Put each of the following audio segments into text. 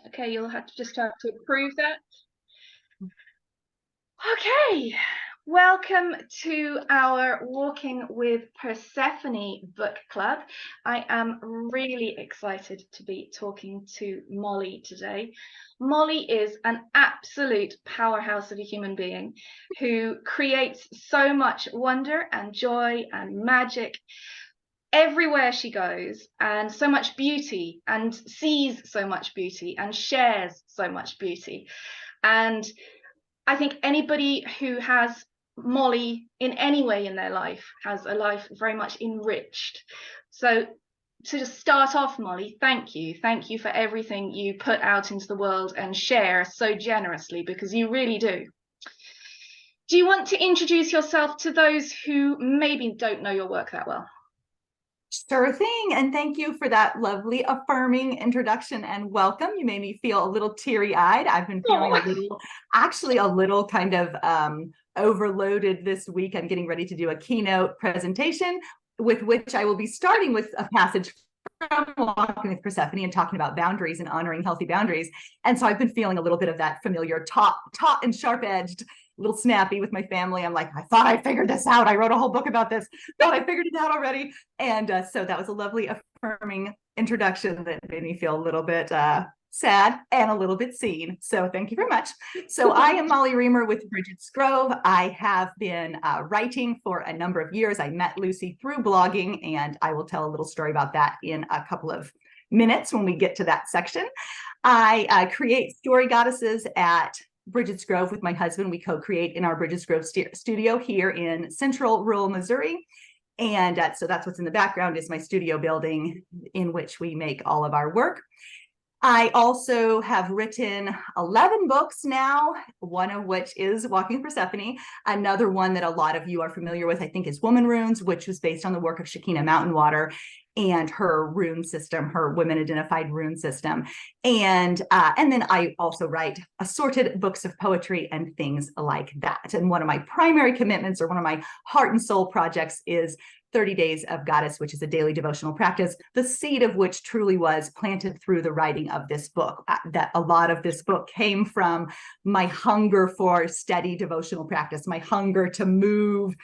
Okay, you'll just have to approve that. Okay, welcome to our Walking with Persephone book club. I am really excited to be talking to Molly today. Molly is an absolute powerhouse of a human being who creates so much wonder and joy and magic everywhere she goes, and so much beauty, and sees so much beauty, and shares so much beauty. And I think anybody who has Molly in any way in their life has a life very much enriched. So to just start off, Molly, thank you. Thank you for everything you put out into the world and share so generously, because you really do. Do you want to introduce yourself to those who maybe don't know your work that well? Sure thing. And thank you for that lovely affirming introduction and welcome. You made me feel a little teary-eyed. I've been feeling a little kind of overloaded this week. I'm getting ready to do a keynote presentation with which I will be starting with a passage from Walking with Persephone and talking about boundaries and honoring healthy boundaries. And so I've been feeling a little bit of that familiar taut and sharp-edged, little snappy with my family. I'm like, I thought I figured this out. I wrote a whole book about this. Thought I figured it out already. And so that was a lovely affirming introduction that made me feel a little bit sad and a little bit seen. So thank you very much. So I am Molly Remer with Bridget's Grove. I have been writing for a number of years. I met Lucy through blogging, and I will tell a little story about that in a couple of minutes when we get to that section. I create story goddesses at Bridget's Grove with my husband. We co-create in our Bridget's Grove studio here in central rural Missouri. And so that's what's in the background is my studio building in which we make all of our work. I also have written 11 books now, one of which is Walking with Persephone. Another one that a lot of you are familiar with, I think, is Woman Runes, which was based on the work of Shekinah Mountain Water and her rune system, her women-identified rune system. And then I also write assorted books of poetry and things like that. And one of my primary commitments, or one of my heart and soul projects, is 30 Days of Goddess, which is a daily devotional practice, the seed of which truly was planted through the writing of this book. That a lot of this book came from my hunger for steady devotional practice, my hunger to move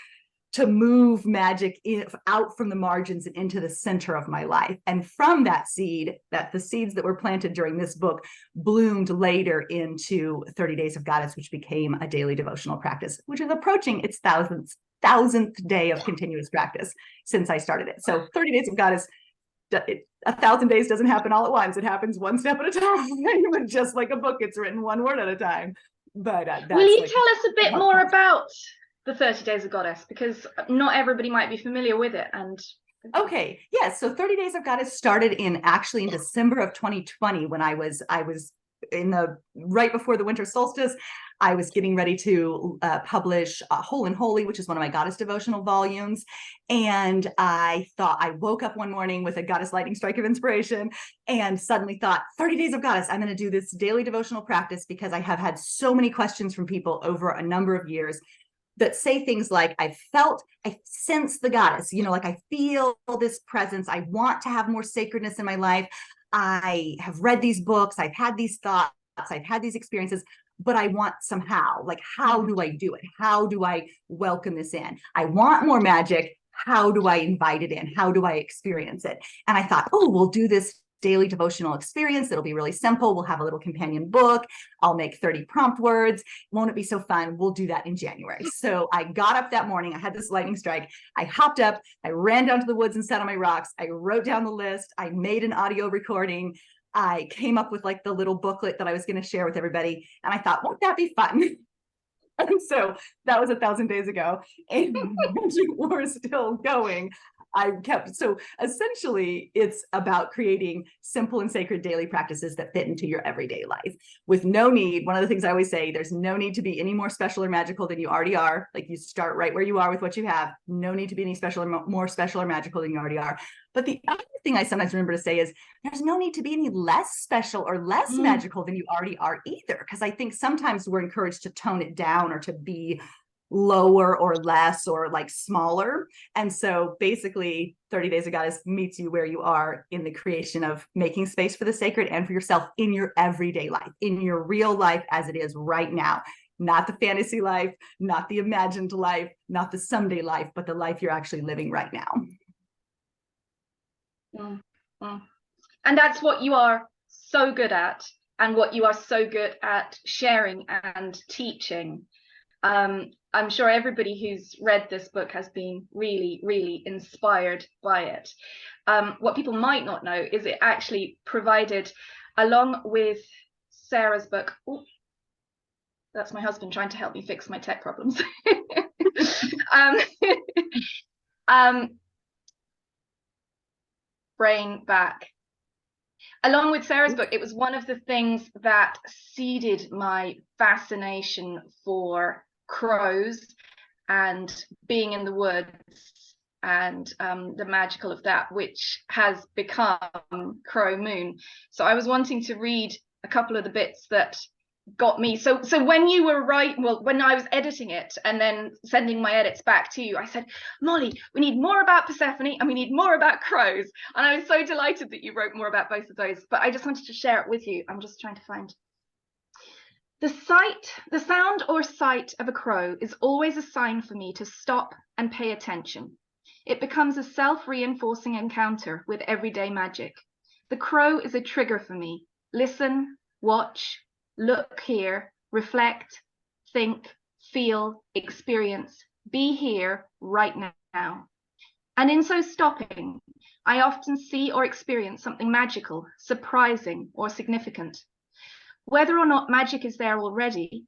magic out from the margins and into the center of my life. And from that seed, that the seeds that were planted during this book bloomed later into 30 Days of Goddess, which became a daily devotional practice, which is approaching its thousandth day of continuous practice since I started it. So 30 Days of Goddess, 1,000 days doesn't happen all at once. It happens one step at a time. Just like a book, it's written one word at a time. But will you tell us a bit more about the 30 Days of Goddess, because not everybody might be familiar with it? And okay, yes. So 30 Days of Goddess started in December of 2020, when I was in the right before the winter solstice. I was getting ready to publish Whole and Holy, which is one of my goddess devotional volumes. And I woke up one morning with a goddess lightning strike of inspiration and suddenly thought, 30 Days of Goddess, I'm going to do this daily devotional practice, because I have had so many questions from people over a number of years that say things like, I sense the goddess, like I feel this presence. I want to have more sacredness in my life. I have read these books. I've had these thoughts. I've had these experiences, but I want somehow, like, how do I do it? How do I welcome this in? I want more magic. How do I invite it in? How do I experience it? And I thought, oh, we'll do this daily devotional experience. It'll be really simple. We'll have a little companion book. I'll make 30 prompt words. Won't it be so fun? We'll do that in January. So I got up that morning. I had this lightning strike. I hopped up. I ran down to the woods and sat on my rocks. I wrote down the list. I made an audio recording. I came up with like the little booklet that I was going to share with everybody. And I thought, won't that be fun? And so that was 1,000 days ago. And we're still going. So essentially, it's about creating simple and sacred daily practices that fit into your everyday life with no need. One of the things I always say, there's no need to be any more special or magical than you already are. Like, you start right where you are with what you have. No need to be any special or more special or magical than you already are. But the other thing I sometimes remember to say is, there's no need to be any less special or less magical than you already are either. Because I think sometimes we're encouraged to tone it down or to be lower or less or like smaller. And so basically 30 Days of Goddess meets you where you are in the creation of making space for the sacred and for yourself in your everyday life, in your real life as it is right now. Not the fantasy life, not the imagined life, not the someday life, but the life you're actually living right now. Mm-hmm. And that's what you are so good at, and what you are so good at sharing and teaching. I'm sure everybody who's read this book has been really, really inspired by it. What people might not know is it actually provided, along with Sarah's book. Ooh, that's my husband trying to help me fix my tech problems. Brain back. Along with Sarah's book, it was one of the things that seeded my fascination for crows and being in the woods and the magical of that, which has become Crow Moon. So I was wanting to read a couple of the bits that got me. So when you were when I was editing it and then sending my edits back to you, I said, Molly, we need more about Persephone and we need more about crows. And I was so delighted that you wrote more about both of those, but I just wanted to share it with you. I'm just trying to find. The sound or sight of a crow is always a sign for me to stop and pay attention. It becomes a self-reinforcing encounter with everyday magic. The crow is a trigger for me. Listen, watch, look here, reflect, think, feel, experience, be here right now. And in so stopping, I often see or experience something magical, surprising, or significant. Whether or not magic is there already,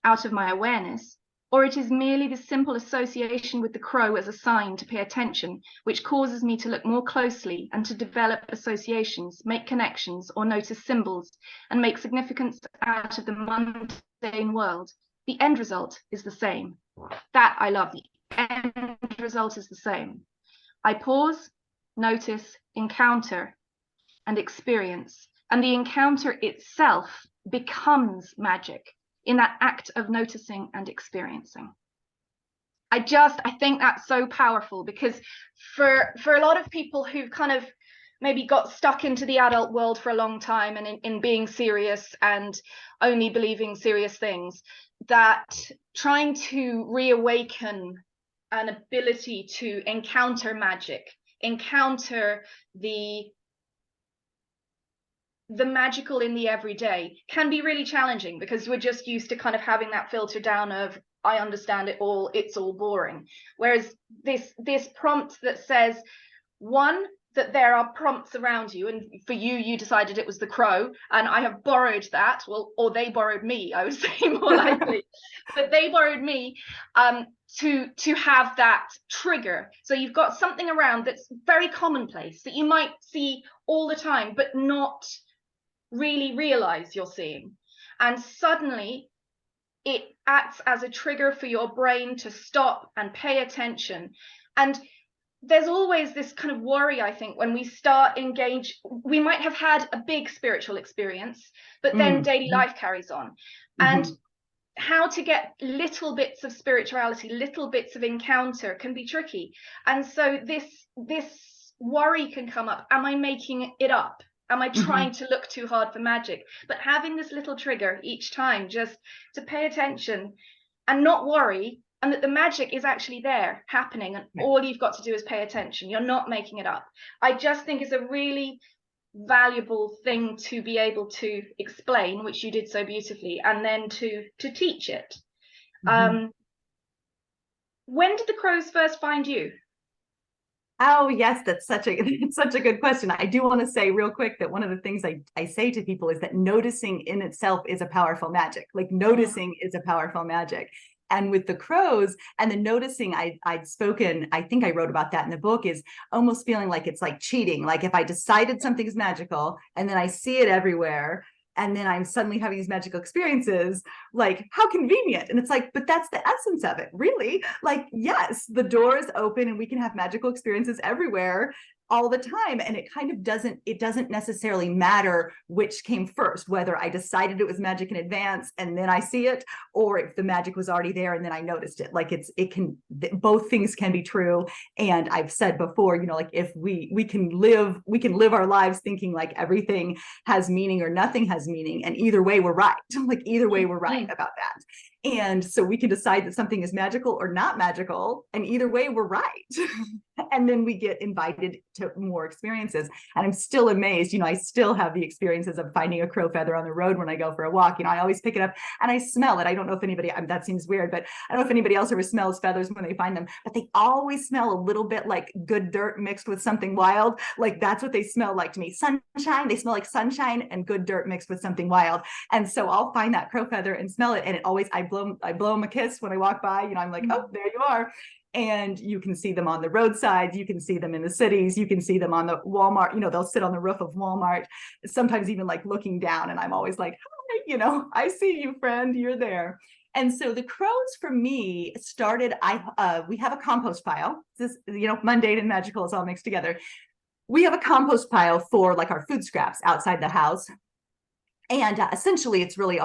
out of my awareness, or it is merely the simple association with the crow as a sign to pay attention, which causes me to look more closely and to develop associations, make connections, or notice symbols, and make significance out of the mundane world, the end result is the same. That I love. The end result is the same. I pause, notice, encounter, and experience, and the encounter itself becomes magic in that act of noticing and experiencing. I think that's so powerful, because for a lot of people who've kind of maybe got stuck into the adult world for a long time and in being serious and only believing serious things, that trying to reawaken an ability to encounter magic, encounter the magical in the everyday can be really challenging, because we're just used to kind of having that filter down of, I understand it all, it's all boring. Whereas this prompt that says, one, that there are prompts around you, and for you decided it was the crow, and I have borrowed that, well, or they borrowed me, I would say more likely, but they borrowed me to have that trigger. So you've got something around that's very commonplace that you might see all the time, but not really realize you're seeing, and suddenly it acts as a trigger for your brain to stop and pay attention. And there's always this kind of worry, I think, when we start engage, we might have had a big spiritual experience, but then daily life carries on. And how to get little bits of spirituality, little bits of encounter can be tricky. And so this worry can come up. Am I making it up? Am I trying to look too hard for magic? But having this little trigger each time, just to pay attention and not worry, and that the magic is actually there happening, and all you've got to do is pay attention. You're not making it up. I just think is a really valuable thing to be able to explain, which you did so beautifully, and then to teach it. When did the crows first find you? Oh, yes, that's such a good question. I do want to say real quick that one of the things I say to people is that noticing in itself is a powerful magic. Like noticing is a powerful magic. And with the crows and the noticing, I'd spoken, I think I wrote about that in the book, is almost feeling like it's like cheating. Like if I decided something's magical and then I see it everywhere, and then I'm suddenly having these magical experiences, like how convenient. And it's like, but that's the essence of it, really. Like, yes, the door is open and we can have magical experiences everywhere. all the time. And it doesn't necessarily matter which came first, whether I decided it was magic in advance and then I see it, or if the magic was already there and then I noticed it. Like both things can be true. And I've said before, like if we can live our lives thinking like everything has meaning or nothing has meaning. And either way, we're right. Like either way, we're right about that. And so we can decide that something is magical or not magical. And either way, we're right. And then we get invited to more experiences. And I'm still amazed, I still have the experiences of finding a crow feather on the road when I go for a walk. I always pick it up and I smell it. I don't know if anybody, that seems weird, but I don't know if anybody else ever smells feathers when they find them, but they always smell a little bit like good dirt mixed with something wild. Like that's what they smell like to me. Sunshine, they smell like sunshine, and good dirt mixed with something wild. And so I'll find that crow feather and smell it. And it always, I blow them a kiss when I walk by, I'm like, oh, there you are. And you can see them on the roadsides, you can see them in the cities, you can see them on the Walmart, they'll sit on the roof of Walmart, sometimes even like looking down, and I'm always like, hi, I see you, friend, you're there. And so the crows for me started, we have a compost pile. This, mundane and magical is all mixed together. We have a compost pile for like our food scraps outside the house. And essentially it's really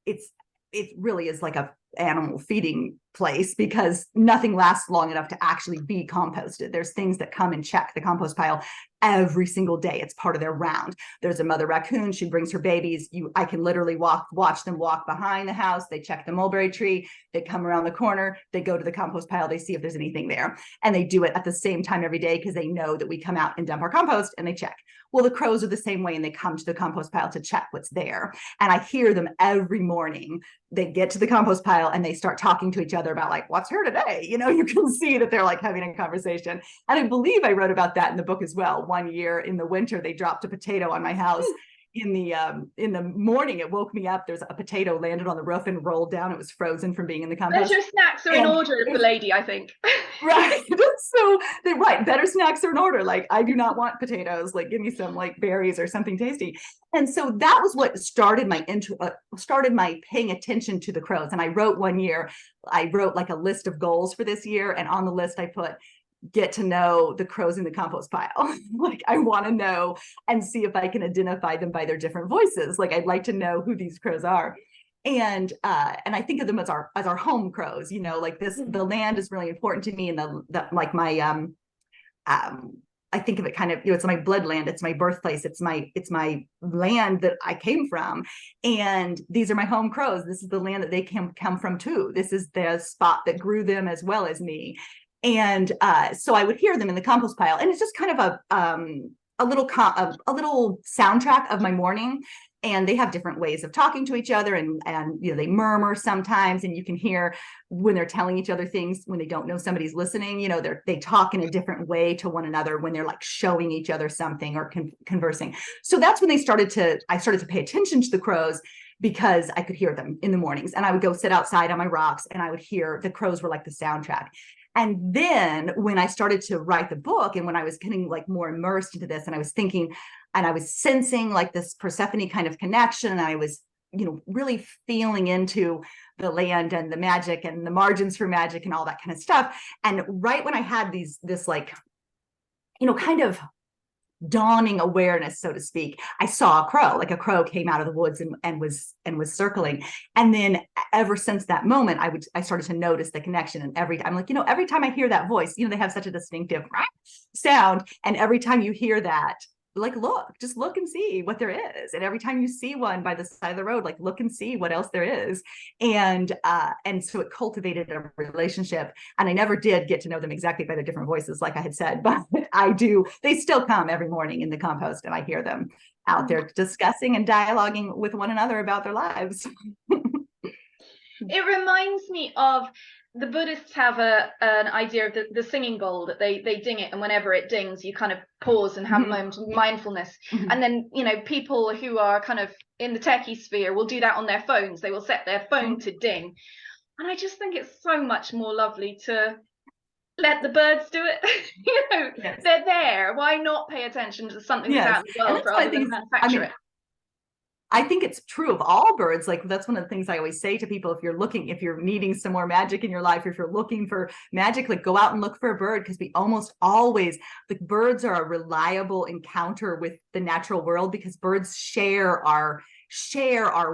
it really is like a animal feeding place, because nothing lasts long enough to actually be composted. There's things that come and check the compost pile every single day. It's part of their round. There's a mother raccoon. She brings her babies. I can literally watch them walk behind the house. They check the mulberry tree. They come around the corner. They go to the compost pile. They see if there's anything there. And they do it at the same time every day because they know that we come out and dump our compost and they check. Well, the crows are the same way, and they come to the compost pile to check what's there. And I hear them every morning. They get to the compost pile and they start talking to each other about like, what's here today? You can see that they're like having a conversation. And I believe I wrote about that in the book as well. One year in the winter, they dropped a potato on my house. In the morning, it woke me up. There's a potato landed on the roof and rolled down. It was frozen from being in the compost. Better snacks are in order for lady, I think. Right. So they're right. Better snacks are in order. Like, I do not want potatoes. Like, give me some like berries or something tasty. And so that was what started my paying attention to the crows. And I wrote like a list of goals for this year. And on the list, I put, get to know the crows in the compost pile. Like, I want to know and see if I can identify them by their different voices. Like, I'd like to know who these crows are. And I think of them as our home crows, like this, the land is really important to me. And like my, I think of it kind of, it's my blood land. It's my birthplace. It's my land that I came from. And these are my home crows. This is the land that they come from too. This is the spot that grew them as well as me. And so I would hear them in the compost pile, and it's just kind of a little soundtrack of my morning. And they have different ways of talking to each other, and they murmur sometimes, and you can hear when they're telling each other things when they don't know somebody's listening. They talk in a different way to one another when they're like showing each other something or conversing. So that's when I started to pay attention to the crows, because I could hear them in the mornings, and I would go sit outside on my rocks, and I would hear the crows were like the soundtrack. And then when I started to write the book, and when I was getting like more immersed into this, and I was thinking, and I was sensing like this Persephone kind of connection, and I was, really feeling into the land and the magic and the margins for magic and all that kind of stuff. And right when I had this like, kind of dawning awareness, so to speak, I saw a crow came out of the woods and was circling. And then ever since that moment, I started to notice the connection. And every time I hear that voice, they have such a distinctive sound. And every time you hear that, like, just look and see what there is. And every time you see one by the side of the road, like, look and see what else there is. And so it cultivated a relationship. And I never did get to know them exactly by their different voices, like I had said, but I do. They still come every morning in the compost, and I hear them out there discussing and dialoguing with one another about their lives. It reminds me of, the Buddhists have an idea of the singing bowl, that they ding it, and whenever it dings, you kind of pause and have a moment of mindfulness. And then, people who are kind of in the techie sphere will do that on their phones. They will set their phone to ding. And I just think it's so much more lovely to let the birds do it. Yes. They're there. Why not pay attention to something that's out in the world rather than manufacture it? I think it's true of all birds. Like that's one of the things I always say to people, if you're needing some more magic in your life, if you're looking for magic, like go out and look for a bird, because we almost always, like birds are a reliable encounter with the natural world, because birds share our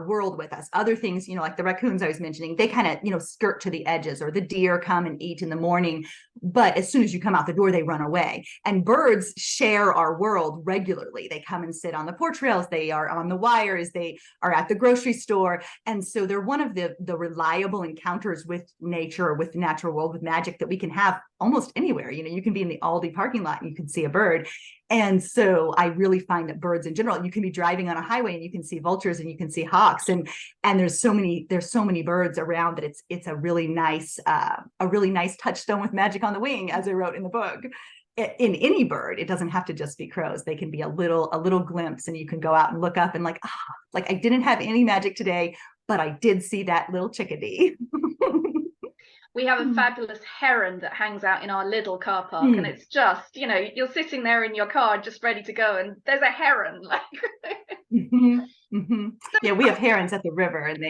world with us. Other things, like the raccoons I was mentioning, they kind of, skirt to the edges, or the deer come and eat in the morning. But as soon as you come out the door, they run away. And birds share our world regularly. They come and sit on the porch rails. They are on the wires. They are at the grocery store. And so they're one of the reliable encounters with nature, or with the natural world, with magic, that we can have almost anywhere. You can be in the Aldi parking lot and you can see a bird. And so I really find that birds in general, you can be driving on a highway and you can see vultures and you can see hawks, and there's so many birds around that it's a really nice touchstone with magic on the wing, as I wrote in the book. In any bird, it doesn't have to just be crows. They can be a little glimpse, and you can go out and look up and like I didn't have any magic today, but I did see that little chickadee. We have a fabulous heron that hangs out in our little car park, and it's just, you're sitting there in your car just ready to go, and there's a heron. Yeah, we have herons at the river, and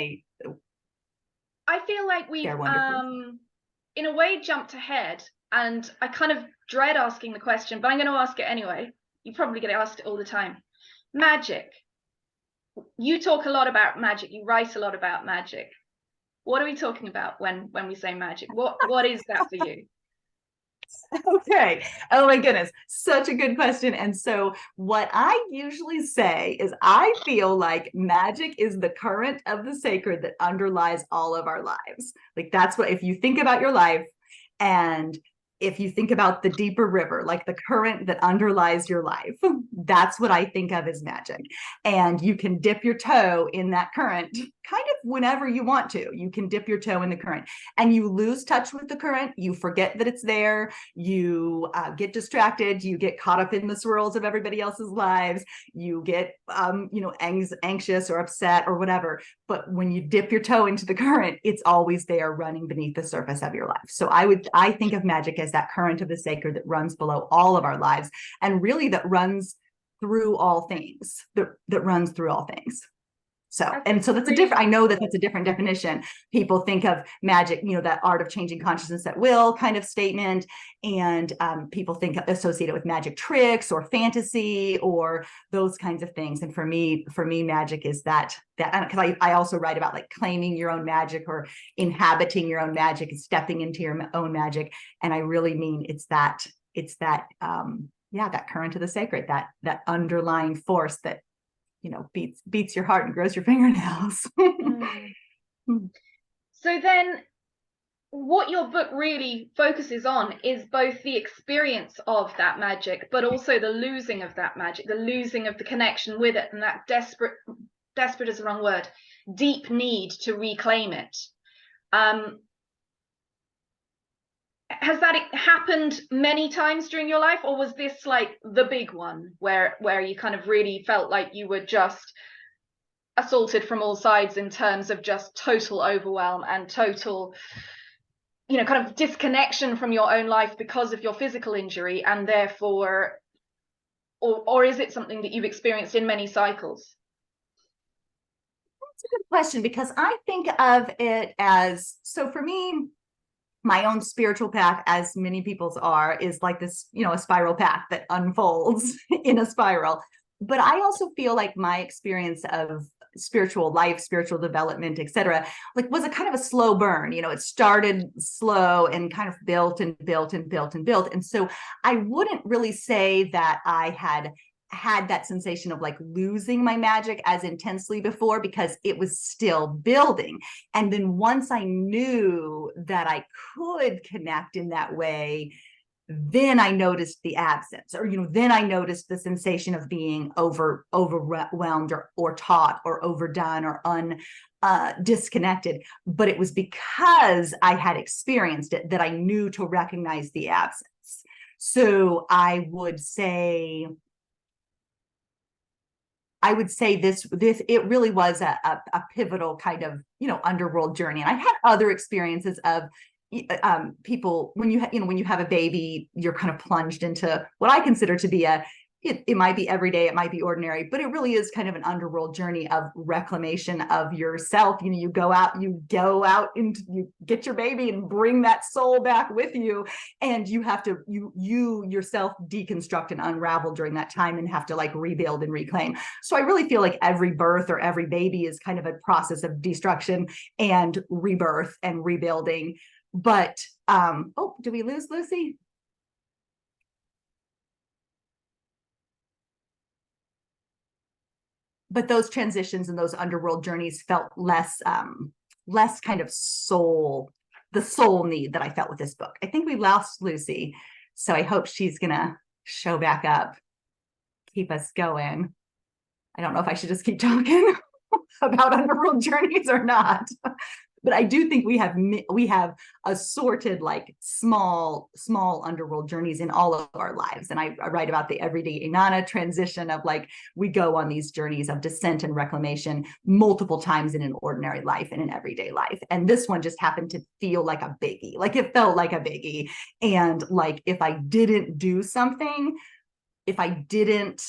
I feel like we've in a way jumped ahead, and I kind of dread asking the question, but I'm going to ask it anyway. You probably get asked it all the time. Magic. You talk a lot about magic. You write a lot about magic. What are we talking about when we say magic? What is that for you? Okay. Oh my goodness. Such a good question. And so what I usually say is I feel like magic is the current of the sacred that underlies all of our lives. Like that's what, if you think about your life, and if you think about the deeper river, like the current that underlies your life, that's what I think of as magic. And you can dip your toe in that current kind of whenever you want to. You can dip your toe in the current, and you lose touch with the current. You forget that it's there. You get distracted. You get caught up in the swirls of everybody else's lives. You get, anxious or upset or whatever. But when you dip your toe into the current, it's always there, running beneath the surface of your life. So I think of magic as that current of the sacred that runs below all of our lives, and really that runs through all things, that runs through all things. So that's a different, I know that that's a different definition. People think of magic, that art of changing consciousness at will kind of statement. And people associate it with magic tricks or fantasy or those kinds of things. And for me, magic is that, because I also write about like claiming your own magic, or inhabiting your own magic, and stepping into your own magic. And I really mean that current of the sacred, that underlying force that beats your heart and grows your fingernails. So then what your book really focuses on is both the experience of that magic, but also the losing of that magic, the losing of the connection with it, and that desperate is the wrong word, deep need to reclaim it. Has that happened many times during your life, or was this like the big one where you kind of really felt like you were just assaulted from all sides in terms of just total overwhelm and total, kind of disconnection from your own life because of your physical injury, and therefore, or is it something that you've experienced in many cycles? That's a good question, because I think of it as, so for me, my own spiritual path, as many people's are, is like this, a spiral path that unfolds in a spiral. But I also feel like my experience of spiritual life, spiritual development, etc., like was a kind of a slow burn. It started slow and kind of built and built and built and built. And so I wouldn't really say that I had that sensation of like losing my magic as intensely before, because it was still building. And then once I knew that I could connect in that way, then I noticed the absence, or then I noticed the sensation of being overwhelmed or taught or overdone or disconnected. But it was because I had experienced it that I knew to recognize the absence. So I would say this it really was a pivotal kind of underworld journey. And I've had other experiences of people, when you have a baby, you're kind of plunged into what I consider to be a it might be everyday, it might be ordinary, but it really is kind of an underworld journey of reclamation of yourself. You know, you go out into, you get your baby and bring that soul back with you, and you have to you yourself deconstruct and unravel during that time and have to like rebuild and reclaim. So I really feel like every birth or every baby is kind of a process of destruction and rebirth and rebuilding. But oh, did we lose Lucy? But those transitions and those underworld journeys felt less kind of the soul need that I felt with this book. I think we lost Lucy, so I hope she's gonna show back up, keep us going. I don't know if I should just keep talking about underworld journeys or not. But I do think we have assorted like small underworld journeys in all of our lives. And I write about the everyday Inanna transition of like, we go on these journeys of descent and reclamation multiple times in an ordinary life and an everyday life. And this one just happened to feel like a biggie. Like it felt like a biggie. And like, if I didn't do something, if I didn't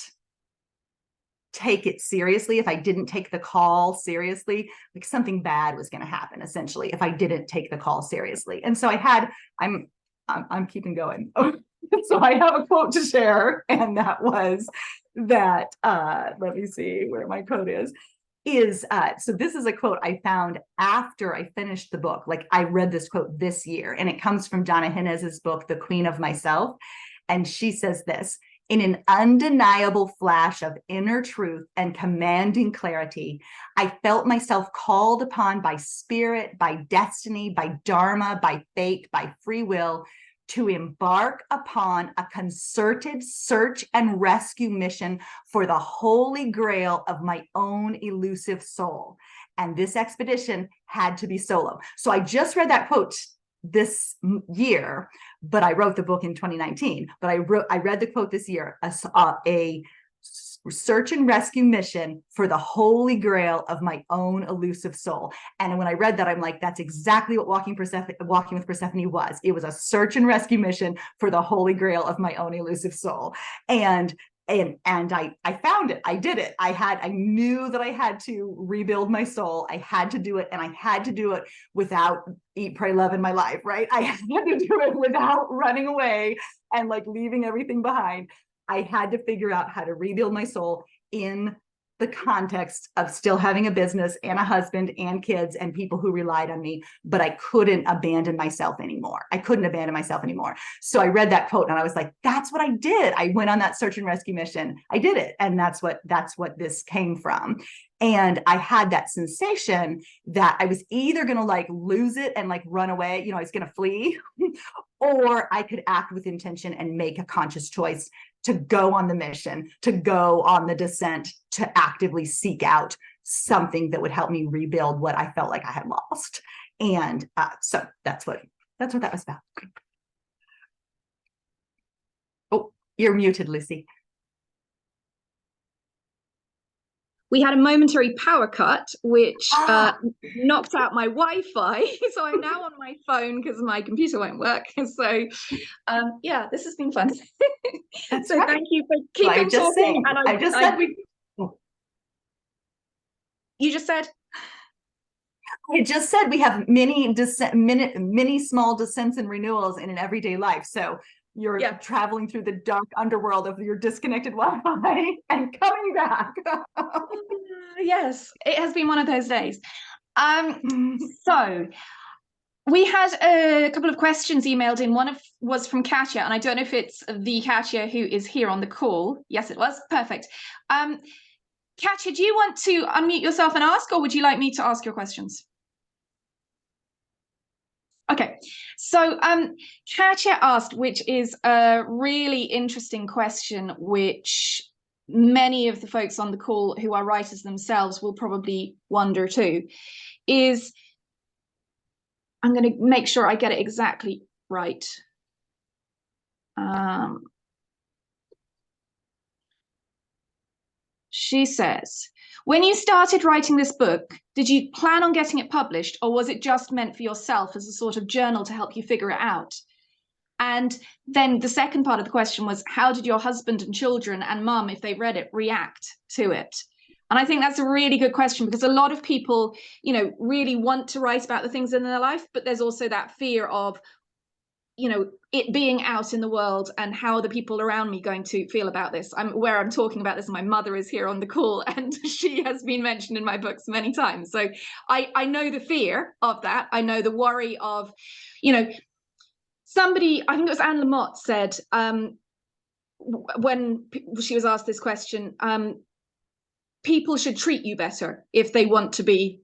take it seriously, if I didn't take the call seriously, like something bad was going to happen essentially if I didn't take the call seriously. And so I'm keeping going. So I have a quote to share, and that was that let me see where my quote is so this is a quote I found after I finished the book. Like I read this quote this year, and it comes from Donna Hennez's book, The Queen of Myself. And she says this: in an undeniable flash of inner truth and commanding clarity, I felt myself called upon by spirit, by destiny, by dharma, by fate, by free will, to embark upon a concerted search and rescue mission for the holy grail of my own elusive soul. And this expedition had to be solo. So I just read that quote this year, but I wrote the book in 2019. But I read the quote this year: a search and rescue mission for the holy grail of my own elusive soul. And when I read that, I'm like, that's exactly what Walking with Persephone was. It was a search and rescue mission for the holy grail of my own elusive soul. And I found it. I did it. I knew that I had to rebuild my soul. I had to do it, and I had to do it without eat, pray, love in my life, right? I had to do it without running away and like leaving everything behind. I had to figure out how to rebuild my soul in the context of still having a business and a husband and kids and people who relied on me, but I couldn't abandon myself anymore. So I read that quote and I was like, that's what I did. I went on that search and rescue mission. I did it. And that's what this came from. And I had that sensation that I was either going to like lose it and like run away, I was going to flee, or I could act with intention and make a conscious choice to go on the mission, to go on the descent, to actively seek out something that would help me rebuild what I felt like I had lost. And so that's what that was about. Oh, you're muted, Lucy. We had a momentary power cut, which knocked out my Wi-Fi. So I'm now on my phone because my computer won't work. So yeah, this has been fun. So right. Thank you for keeping talking. And I just said You just said? I just said we have many small descents and renewals in an everyday life. So you're traveling through the dark underworld of your disconnected Wi-Fi and coming back. Yes, it has been one of those days. So we had a couple of questions emailed in. One was from Katya, and I don't know if it's the Katya who is here on the call. Yes, it was. Perfect. Katya, do you want to unmute yourself and ask, or would you like me to ask your questions? Okay, so Katya asked, which is a really interesting question, which many of the folks on the call who are writers themselves will probably wonder too, is, I'm going to make sure I get it exactly right. She says, when you started writing this book, did you plan on getting it published, or was it just meant for yourself as a sort of journal to help you figure it out? And then the second part of the question was, how did your husband and children and mum, if they read it, react to it? And I think that's a really good question, because a lot of people, you know, really want to write about the things in their life, but there's also that fear of, you know, it being out in the world and how are the people around me going to feel about this. I'm talking about this, my mother is here on the call, and she has been mentioned in my books many times. So I know the fear of that. I know the worry of, you know, somebody, I think it was Anne Lamott, said when she was asked this question, people should treat you better if they want to be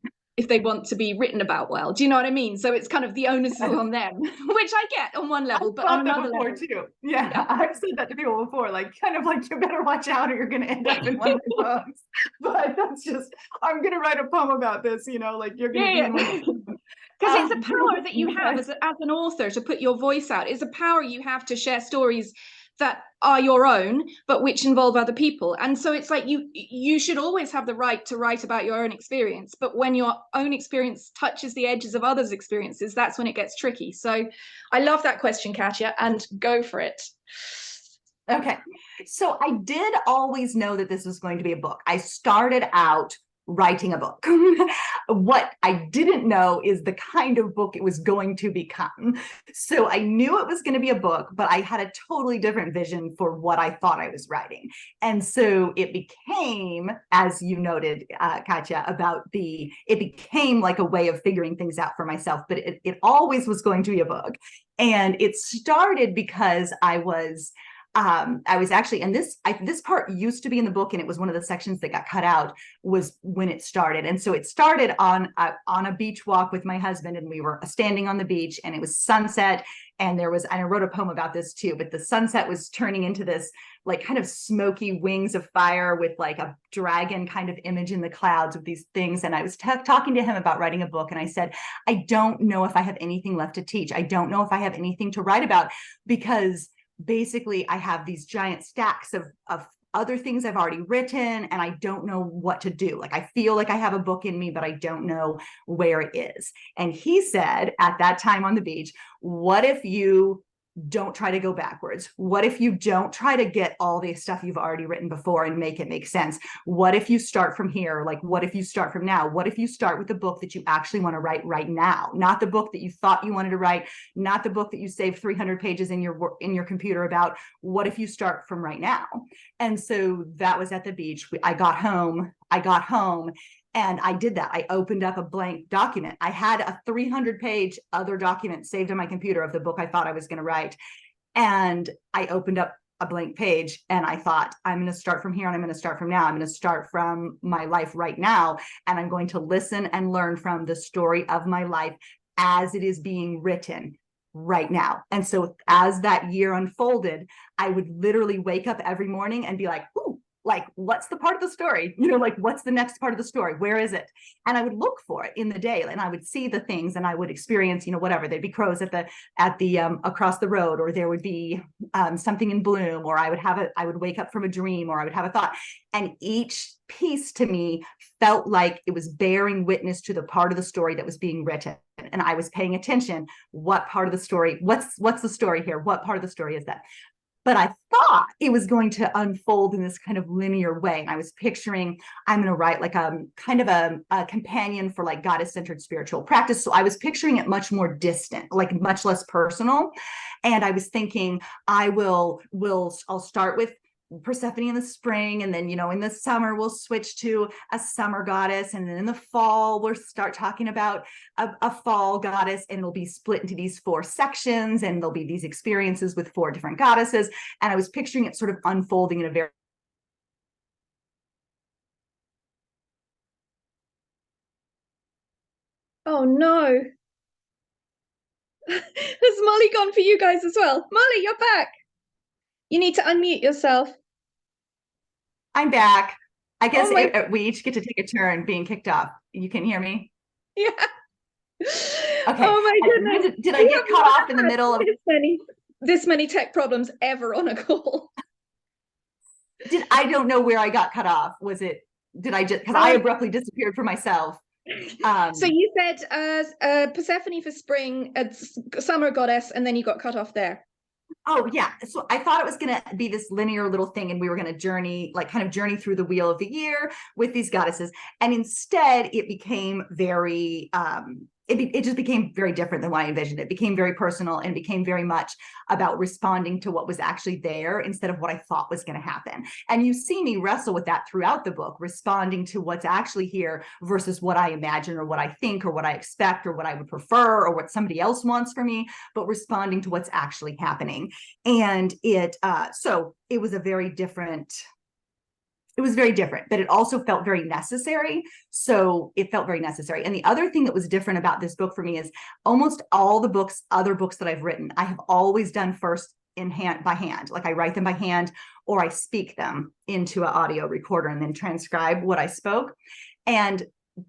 written about well. Do you know what I mean? So it's kind of the onus is on them, which I get on one level, but on another level too. Yeah, I've said that to people before, like kind of like, you better watch out or you're going to end up in one of my poems. But that's just, I'm going to write a poem about this, you know, like you're going to be in one. Because it's a power that you have as an author to put your voice out. It's a power you have to share stories that are your own, but which involve other people. And so it's like you should always have the right to write about your own experience. But when your own experience touches the edges of others' experiences, that's when it gets tricky. So I love that question, Katya, and go for it. Okay. So I did always know that this was going to be a book. I started out writing a book. What I didn't know is the kind of book it was going to become. So I knew it was going to be a book, but I had a totally different vision for what I thought I was writing. And so it became, as you noted, Katya, it became like a way of figuring things out for myself, but it always was going to be a book. And it started because I was actually, and this part used to be in the book, and it was one of the sections that got cut out, was when it started. And so it started on a beach walk with my husband, and we were standing on the beach, and it was sunset, and I wrote a poem about this too, but the sunset was turning into this like kind of smoky wings of fire with like a dragon kind of image in the clouds with these things. And I was talking to him about writing a book, and I said, I don't know if I have anything left to teach. I don't know if I have anything to write about, because basically I have these giant stacks of other things I've already written, and I don't know what to do. Like, I feel like I have a book in me, but I don't know where it is. And he said at that time on the beach, what if you don't try to go backwards? What if you don't try to get all the stuff you've already written before and make it make sense? What if you start from here? Like, what if you start from now? What if you start with the book that you actually want to write right now? Not the book that you thought you wanted to write, not the book that you saved 300 pages in your computer about. What if you start from right now? And so that was at the beach. I got home and I did that. I opened up a blank document. I had a 300-page other document saved on my computer of the book I thought I was going to write. And I opened up a blank page, and I thought, I'm going to start from here, and I'm going to start from now. I'm going to start from my life right now, and I'm going to listen and learn from the story of my life as it is being written right now. And so as that year unfolded, I would literally wake up every morning and be like, ooh, like, what's the part of the story? You know, like, what's the next part of the story? Where is it? And I would look for it in the day, and I would see the things, and I would experience, you know, whatever. There'd be crows at the across the road, or there would be something in bloom, or I would wake up from a dream, or I would have a thought. And each piece to me felt like it was bearing witness to the part of the story that was being written. And I was paying attention. What part of the story? What's the story here? What part of the story is that? But I thought it was going to unfold in this kind of linear way. And I was picturing, I'm going to write like a kind of a companion for like goddess-centered spiritual practice. So I was picturing it much more distant, like much less personal. And I was thinking, I'll start with Persephone in the spring, and then, you know, in the summer we'll switch to a summer goddess, and then in the fall we'll start talking about a fall goddess, and it'll be split into these 4 sections, and there'll be these experiences with 4 different goddesses. And I was picturing it sort of unfolding in a very Oh no. Has Molly gone for you guys as well? Molly, you're back. You need to unmute yourself. I'm back. I guess we each get to take a turn being kicked off. You can hear me? Yeah. Okay. Oh my goodness. Did I get cut off in the middle of this many tech problems ever on a call? I don't know where I got cut off. Because I abruptly disappeared for myself. So you said Persephone for spring, summer goddess, and then you got cut off there. Oh yeah. So I thought it was going to be this linear little thing and we were going to journey, like kind of journey through the wheel of the year with these goddesses. And instead it became very, it just became very different than what I envisioned. It became very personal and became very much about responding to what was actually there instead of what I thought was going to happen. And you see me wrestle with that throughout the book, responding to what's actually here versus what I imagine or what I think or what I expect or what I would prefer or what somebody else wants for me, but responding to what's actually happening. And so it was a very different, it was very different, but it also felt very necessary. So it felt very necessary. And the other thing that was different about this book for me is almost all the books, other books that I've written, I have always done first in hand by hand. Like I write them by hand or I speak them into an audio recorder and then transcribe what I spoke. And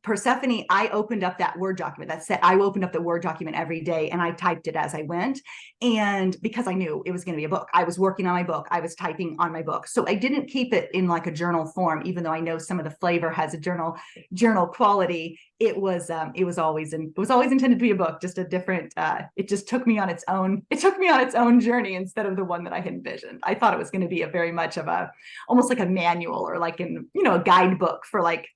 Persephone, I opened up that Word document. That said, I opened up the Word document every day and I typed it as I went. And because I knew it was going to be a book, I was working on my book. I was typing on my book. So I didn't keep it in like a journal form, even though I know some of the flavor has a journal quality. It was always intended to be a book, just a different, it just took me on its own journey instead of the one that I had envisioned. I thought it was going to be a very much of almost like a manual or like a guidebook for like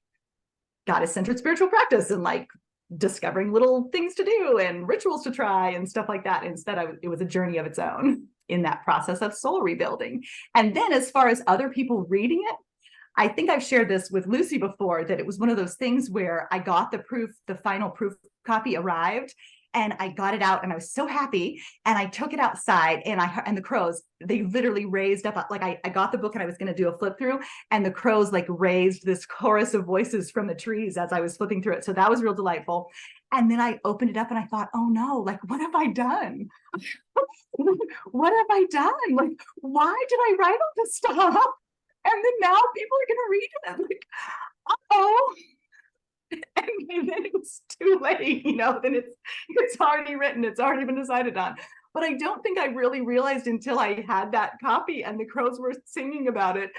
goddess-centered spiritual practice and like discovering little things to do and rituals to try and stuff like that. Instead, it was a journey of its own in that process of soul rebuilding. And then as far as other people reading it, I think I've shared this with Lucy before, that it was one of those things where I got the final proof copy arrived, and I got it out and I was so happy, and I took it outside and the crows, they literally raised up, like I got the book and I was going to do a flip through, and the crows like raised this chorus of voices from the trees as I was flipping through it. So that was real delightful. And then I opened it up and I thought, oh no, like what have I done? What have I done? Like, why did I write all this stuff? And then now people are going to read it. I'm like, oh. And then it's too late, then it's already written, it's already been decided on. But I don't think I really realized until I had that copy and the crows were singing about it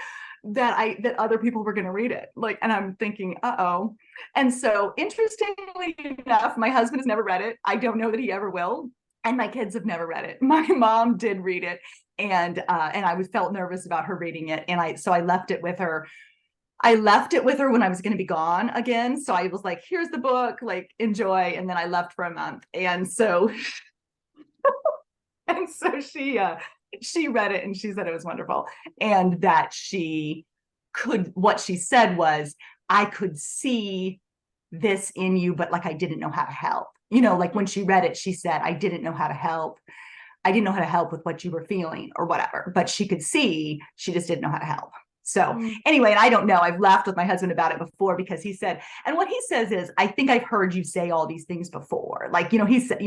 that other people were going to read it. Like, and I'm thinking, uh-oh. And so interestingly enough, my husband has never read it. I don't know that he ever will. And my kids have never read it. My mom did read it, and I felt nervous about her reading it. And so I left it with her. I left it with her when I was going to be gone again. So I was like, here's the book, like, enjoy. And then I left for a month. And so, she read it and she said it was wonderful. And that what she said was, I could see this in you, but like, I didn't know how to help. Like when she read it, she said, I didn't know how to help. I didn't know how to help with what you were feeling or whatever, but she could see, she just didn't know how to help. So anyway, and I don't know, I've laughed with my husband about it before because he said, and what he says is, I think I've heard you say all these things before. Like, he said,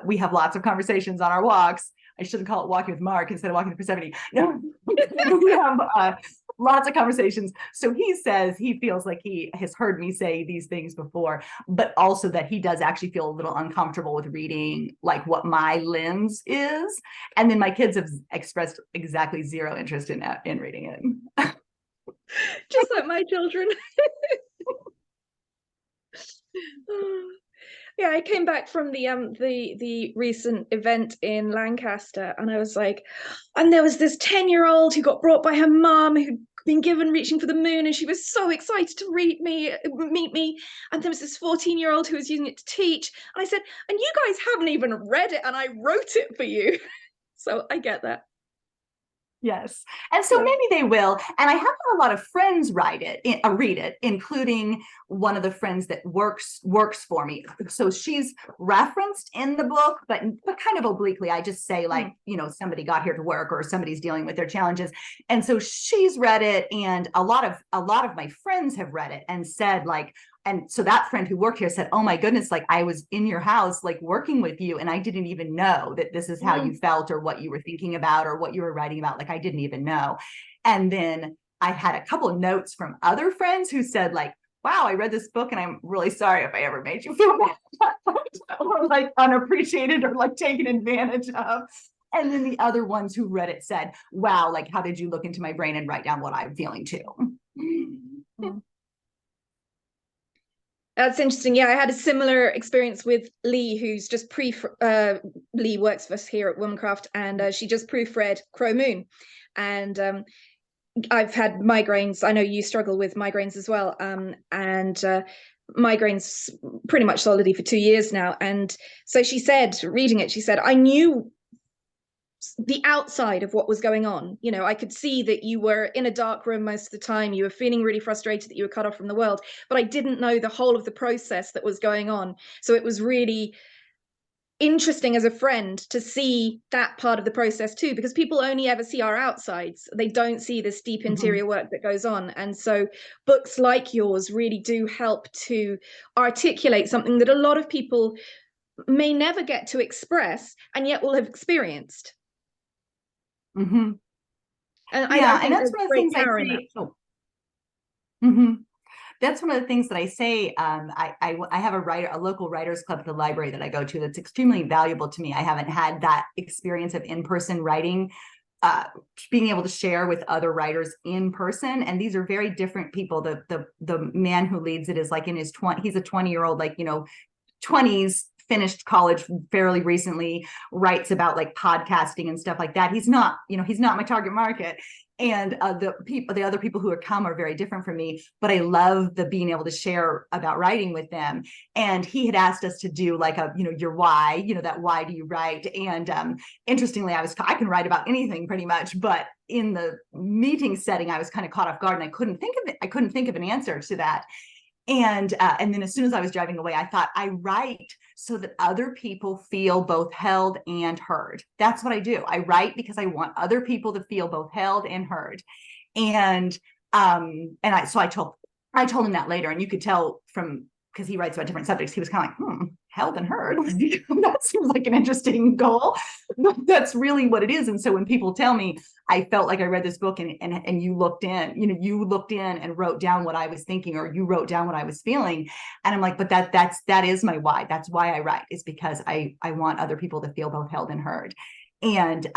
we have lots of conversations on our walks. I shouldn't call it walking with Mark instead of walking with Persephone. No, we have lots of conversations. So he says he feels like he has heard me say these things before, but also that he does actually feel a little uncomfortable with reading like what my lens is. And then my kids have expressed exactly zero interest in reading it. Just like my children. Yeah, I came back from the recent event in Lancaster, and I was like, and there was this 10-year-old who got brought by her mum who'd been given Reaching for the Moon, and she was so excited to meet me. And there was this 14-year-old who was using it to teach. And I said, and you guys haven't even read it, and I wrote it for you. So I get that. Yes. And so maybe they will. And I have had a lot of friends read it, including one of the friends that works for me. So she's referenced in the book, but kind of obliquely. I just say like, somebody got here to work or somebody's dealing with their challenges. And so she's read it. And a lot of my friends have read it and said like, and so that friend who worked here said, oh my goodness, like I was in your house, like working with you. And I didn't even know that this is how you felt or what you were thinking about or what you were writing about. Like I didn't even know. And then I had a couple of notes from other friends who said like, wow, I read this book and I'm really sorry if I ever made you feel bad or like unappreciated or like taken advantage of. And then the other ones who read it said, wow, like how did you look into my brain and write down what I'm feeling too? That's interesting. Yeah, I had a similar experience with Lee, who's just Lee works for us here at Womancraft, and she just proofread Crow Moon. And I've had migraines. I know you struggle with migraines as well. And migraines pretty much solidly for 2 years now. And so she said, reading it, she said, I knew the outside of what was going on. You know, I could see that you were in a dark room most of the time. You were feeling really frustrated that you were cut off from the world, but I didn't know the whole of the process that was going on. So it was really interesting as a friend to see that part of the process too, because people only ever see our outsides. They don't see this deep interior work that goes on. And so books like yours really do help to articulate something that a lot of people may never get to express and yet will have experienced. Mm-hmm. And yeah, I think and that's one of the things I say. Oh. Mm-hmm. That's one of the things that I say. I have a local writers club at the library that I go to that's extremely valuable to me. I haven't had that experience of in-person writing, being able to share with other writers in person. And these are very different people. The man who leads it is like in his 20, he's a 20-year-old, like, 20s, finished college fairly recently, writes about like podcasting and stuff like that. He's not my target market. And the other people who come are very different from me, but I love the being able to share about writing with them. And he had asked us to do like your why, that why do you write? And interestingly, I can write about anything pretty much, but in the meeting setting, I was kind of caught off guard and I couldn't think of an answer to that. And then as soon as I was driving away, I thought, I write so that other people feel both held and heard. That's what I do. I write because I want other people to feel both held and heard. And I told him that later, and you could tell from, because he writes about different subjects, he was kind of like, held and heard. That seems like an interesting goal. But that's really what it is. And so when people tell me, I felt like I read this book and you looked in, you looked in and wrote down what I was thinking, or you wrote down what I was feeling. And I'm like, but that is my why. That's why I write, is because I want other people to feel both held and heard. And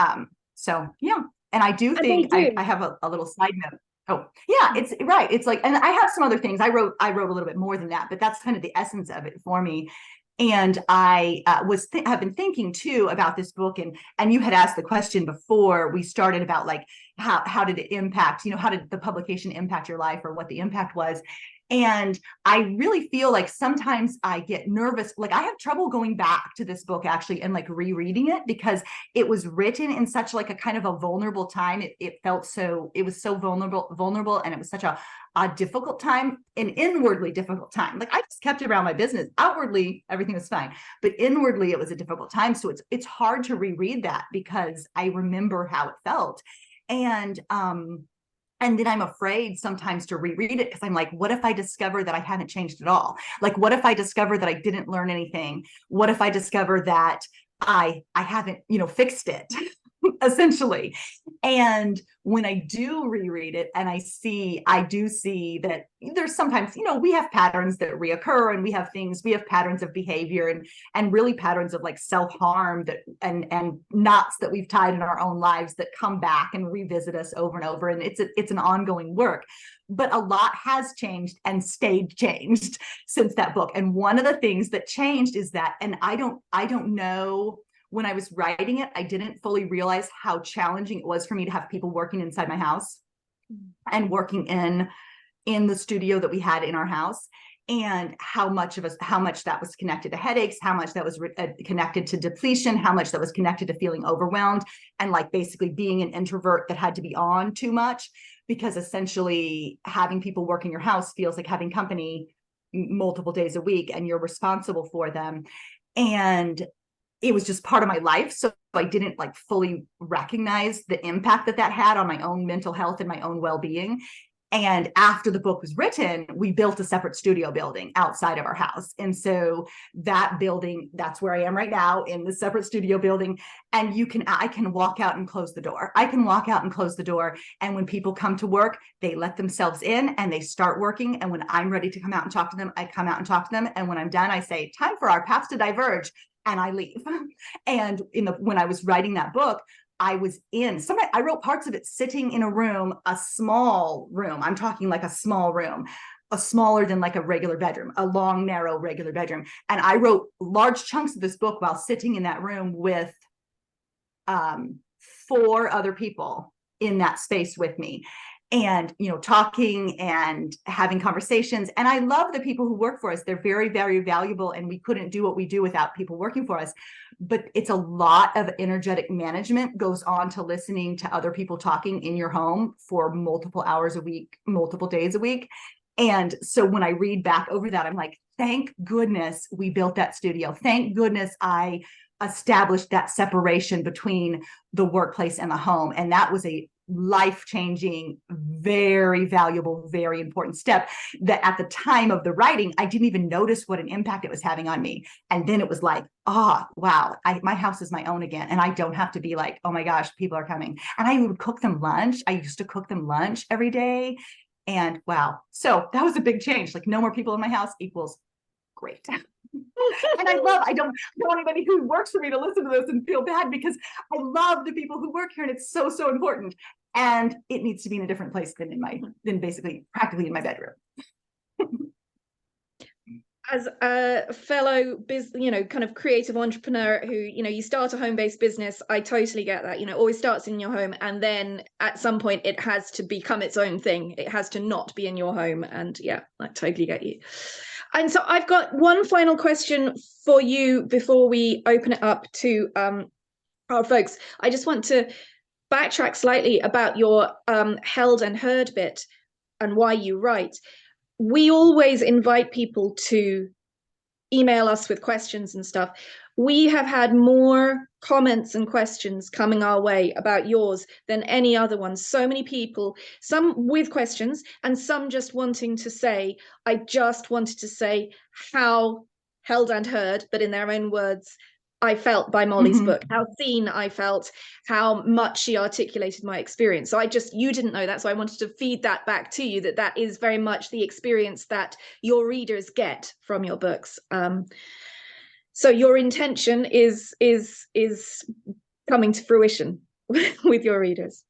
so, yeah. And I do think I have a little side note. Oh, yeah, it's right. It's like, and I have some other things. I wrote a little bit more than that, but that's kind of the essence of it for me. And I have been thinking too about this book, and you had asked the question before we started about like how did it impact, how did the publication impact your life, or what the impact was. And I really feel like sometimes I get nervous. Like I have trouble going back to this book actually and like rereading it, because it was written in such like a kind of a vulnerable time. It was so vulnerable, and it was such a difficult time, an inwardly difficult time. Like I just kept around my business. Outwardly, everything was fine, but inwardly it was a difficult time. So it's hard to reread that because I remember how it felt. And then I'm afraid sometimes to reread it, because I'm like, what if I discover that I haven't changed at all? Like, what if I discover that I didn't learn anything? What if I discover that I haven't, fixed it, essentially? And when I do reread it, and I do see that there's sometimes, we have patterns that reoccur, and we have patterns of behavior and really patterns of like self-harm that and knots that we've tied in our own lives that come back and revisit us over and over. And it's an ongoing work. But a lot has changed and stayed changed since that book. And one of the things that changed is that, and I don't know, when I was writing it, I didn't fully realize how challenging it was for me to have people working inside my house and working in the studio that we had in our house, and how much that was connected to headaches, how much that was connected to depletion, how much that was connected to feeling overwhelmed, and like basically being an introvert that had to be on too much, because essentially having people work in your house feels like having company multiple days a week, and you're responsible for them. And it was just part of my life. So I didn't like fully recognize the impact that had on my own mental health and my own well-being. And after the book was written, we built a separate studio building outside of our house. And so that building, that's where I am right now, in the separate studio building. And I can walk out and close the door. And when people come to work, they let themselves in and they start working. And when I'm ready to come out and talk to them, I come out and talk to them. And when I'm done, I say, time for our paths to diverge. And I leave. And when I was writing that book, I wrote parts of it sitting in a room, a small room. I'm talking like a small room. a smaller than like a regular bedroom, a long, narrow, regular bedroom. And I wrote large chunks of this book while sitting in that room with 4 other people in that space with me, and talking and having conversations. And I love the people who work for us. They're very, very valuable, and we couldn't do what we do without people working for us. But it's a lot of energetic management goes on to listening to other people talking in your home for multiple hours a week, multiple days a week. And so when I read back over that, I'm like, thank goodness we built that studio. Thank goodness I established that separation between the workplace and the home. And that was a life-changing, very valuable, very important step that at the time of the writing, I didn't even notice what an impact it was having on me. And then it was like, wow, my house is my own again. And I don't have to be like, oh my gosh, people are coming. And I would cook them lunch. I used to cook them lunch every day. And wow, so that was a big change. Like, no more people in my house equals great. And I don't want anybody who works for me to listen to this and feel bad, because I love the people who work here, and it's so, so important. And it needs to be in a different place than basically practically in my bedroom. As a fellow kind of creative entrepreneur who, you start a home-based business, I totally get that. Always starts in your home, and then at some point it has to become its own thing. It has to not be in your home. And yeah, I totally get you. And so I've got one final question for you before we open it up to our folks. I just want to backtrack slightly about your held and heard bit and why you write. We always invite people to email us with questions and stuff. We have had more comments and questions coming our way about yours than any other one. So many people, some with questions and some just wanting to say, I just wanted to say how held and heard, but in their own words, I felt by Molly's book, how seen I felt, how much she articulated my experience. So you didn't know that, so I wanted to feed that back to you, that is very much the experience that your readers get from your books. So your intention is coming to fruition with your readers.